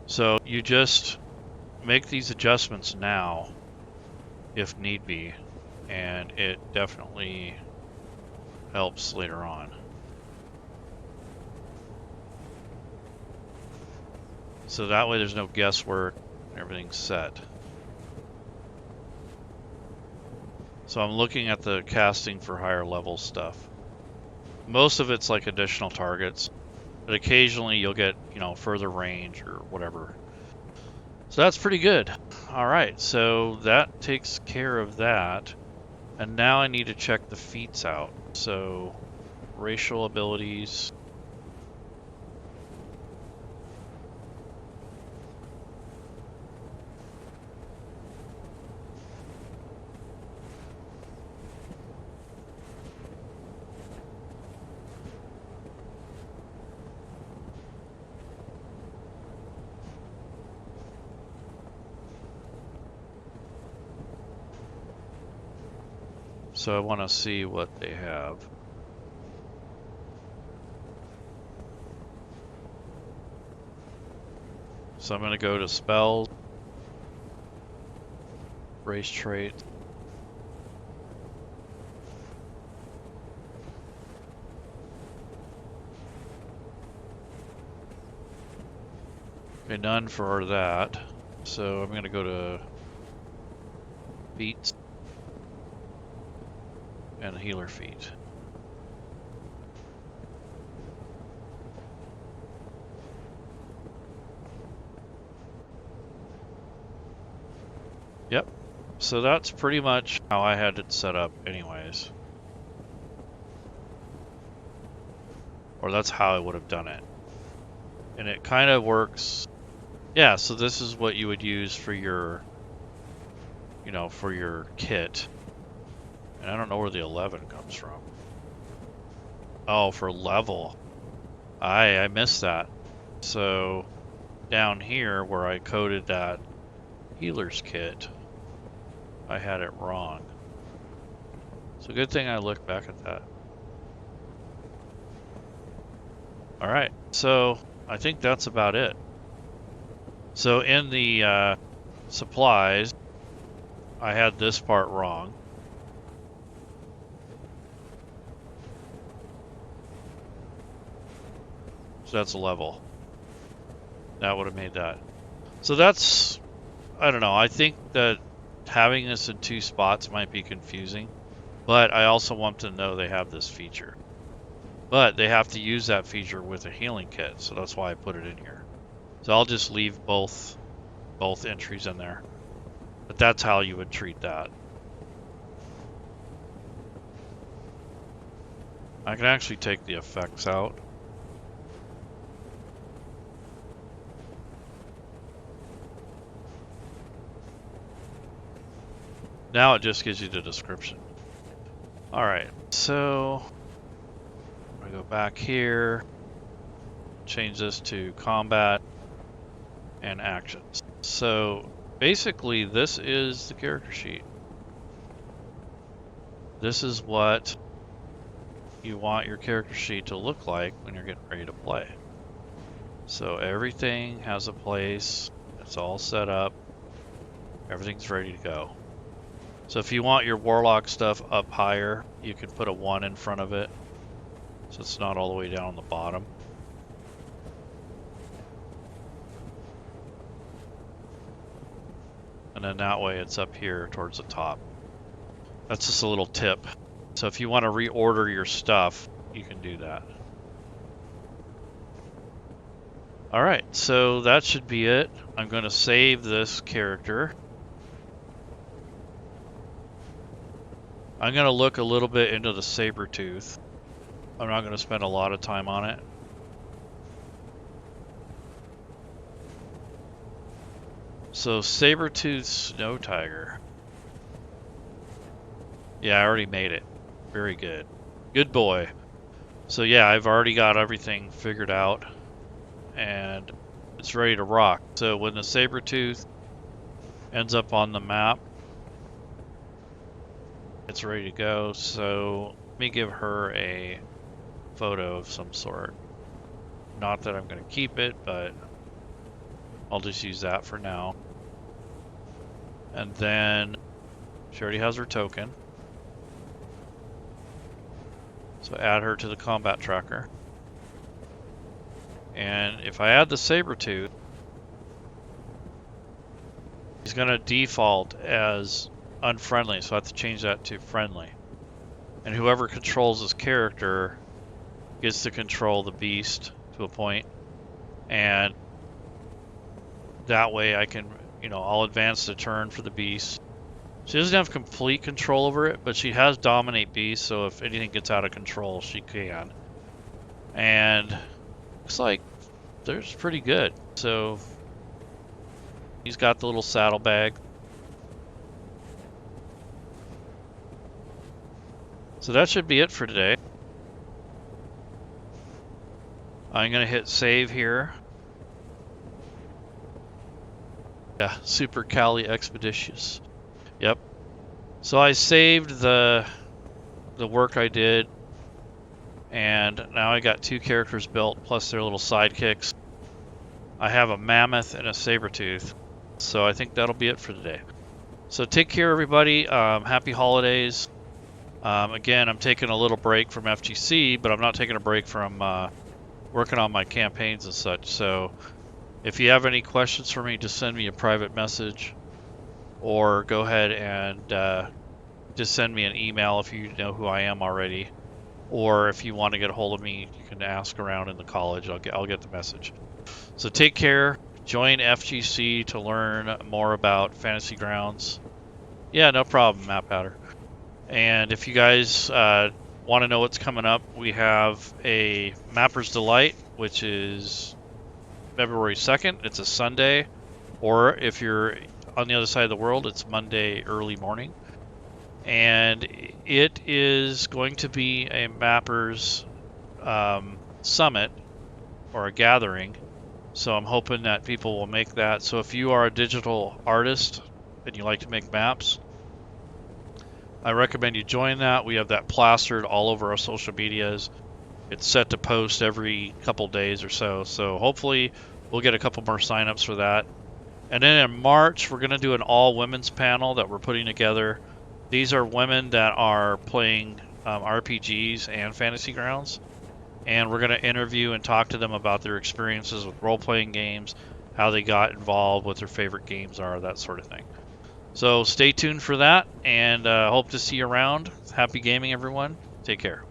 So you just make these adjustments now, if need be, and it definitely helps later on. So that way there's no guesswork, everything's set. So I'm looking at the casting for higher level stuff. Most of it's like additional targets, but occasionally you'll get, you know, further range or whatever. So that's pretty good. All right, so that takes care of that. And now I need to check the feats out. So racial abilities. So I want to see what they have. So I'm going to go to spells, race trait. Okay, none for that. So I'm going to go to feats and healer feat. Yep. So that's pretty much how I had it set up anyways. Or that's how I would have done it. And it kind of works. Yeah, so this is what you would use for your, you know, for your kit. And I don't know where the 11 comes from. Oh, for level. I missed that. So down here where I coded that healer's kit, I had it wrong. So good thing I looked back at that. All right, so I think that's about it. So in the supplies, I had this part wrong. So that's a level. That would have made that. So that's, I don't know, I think that having this in 2 spots might be confusing, but I also want to know they have this feature. But they have to use that feature with a healing kit, so that's why I put it in here. So I'll just leave both entries in there. But that's how you would treat that. I can actually take the effects out. Now it just gives you the description. Alright, so I'm gonna go back here, change this to combat and actions. So basically this is the character sheet. This is what you want your character sheet to look like when you're getting ready to play. So everything has a place, it's all set up, everything's ready to go. So if you want your warlock stuff up higher, you can put a 1 in front of it, so it's not all the way down on the bottom. And then that way it's up here towards the top. That's just a little tip. So if you want to reorder your stuff, you can do that. Alright, so that should be it. I'm going to save this character. I'm going to look a little bit into the Sabertooth. I'm not going to spend a lot of time on it. So Sabertooth Snow Tiger. Yeah, I already made it. Very good. Good boy. So yeah, I've already got everything figured out. And it's ready to rock. So when the Sabertooth ends up on the map, it's ready to go. So let me give her a photo of some sort. Not that I'm going to keep it, but I'll just use that for now. And then she already has her token. So add her to the combat tracker. And if I add the Sabertooth, he's going to default as unfriendly, so I have to change that to friendly. And whoever controls this character gets to control the beast to a point. And that way I can, you know, I'll advance the turn for the beast. She doesn't have complete control over it, but she has dominate beast, so if anything gets out of control, she can. And looks like there's pretty good. So he's got the little saddlebag. So that should be it for today. I'm going to hit save here. Yeah, Super Cali Expeditious. Yep. So I saved the the work I did, and now I got 2 characters built plus their little sidekicks. I have a mammoth and a saber-tooth, so I think that'll be it for today. So take care, everybody. Happy holidays. Again, I'm taking a little break from FGC, but I'm not taking a break from working on my campaigns and such. So if you have any questions for me, just send me a private message, or go ahead and just send me an email if you know who I am already. Or if you want to get a hold of me, you can ask around in the college. I'll get the message. So take care. Join FGC to learn more about Fantasy Grounds. Yeah, no problem, Map Powder. And if you guys want to know what's coming up, we have a Mapper's Delight, which is February 2nd. It's a Sunday. Or if you're on the other side of the world, it's Monday early morning. And it is going to be a Mappers Summit, or a gathering. So I'm hoping that people will make that. So if you are a digital artist and you like to make maps, I recommend you join that. We have that plastered all over our social medias. It's set to post every couple days or so. So hopefully we'll get a couple more signups for that. And then in March, we're going to do an all-women's panel that we're putting together. These are women that are playing RPGs and Fantasy Grounds. And we're going to interview and talk to them about their experiences with role-playing games, how they got involved, what their favorite games are, that sort of thing. So stay tuned for that, and hope to see you around. Happy gaming, everyone. Take care.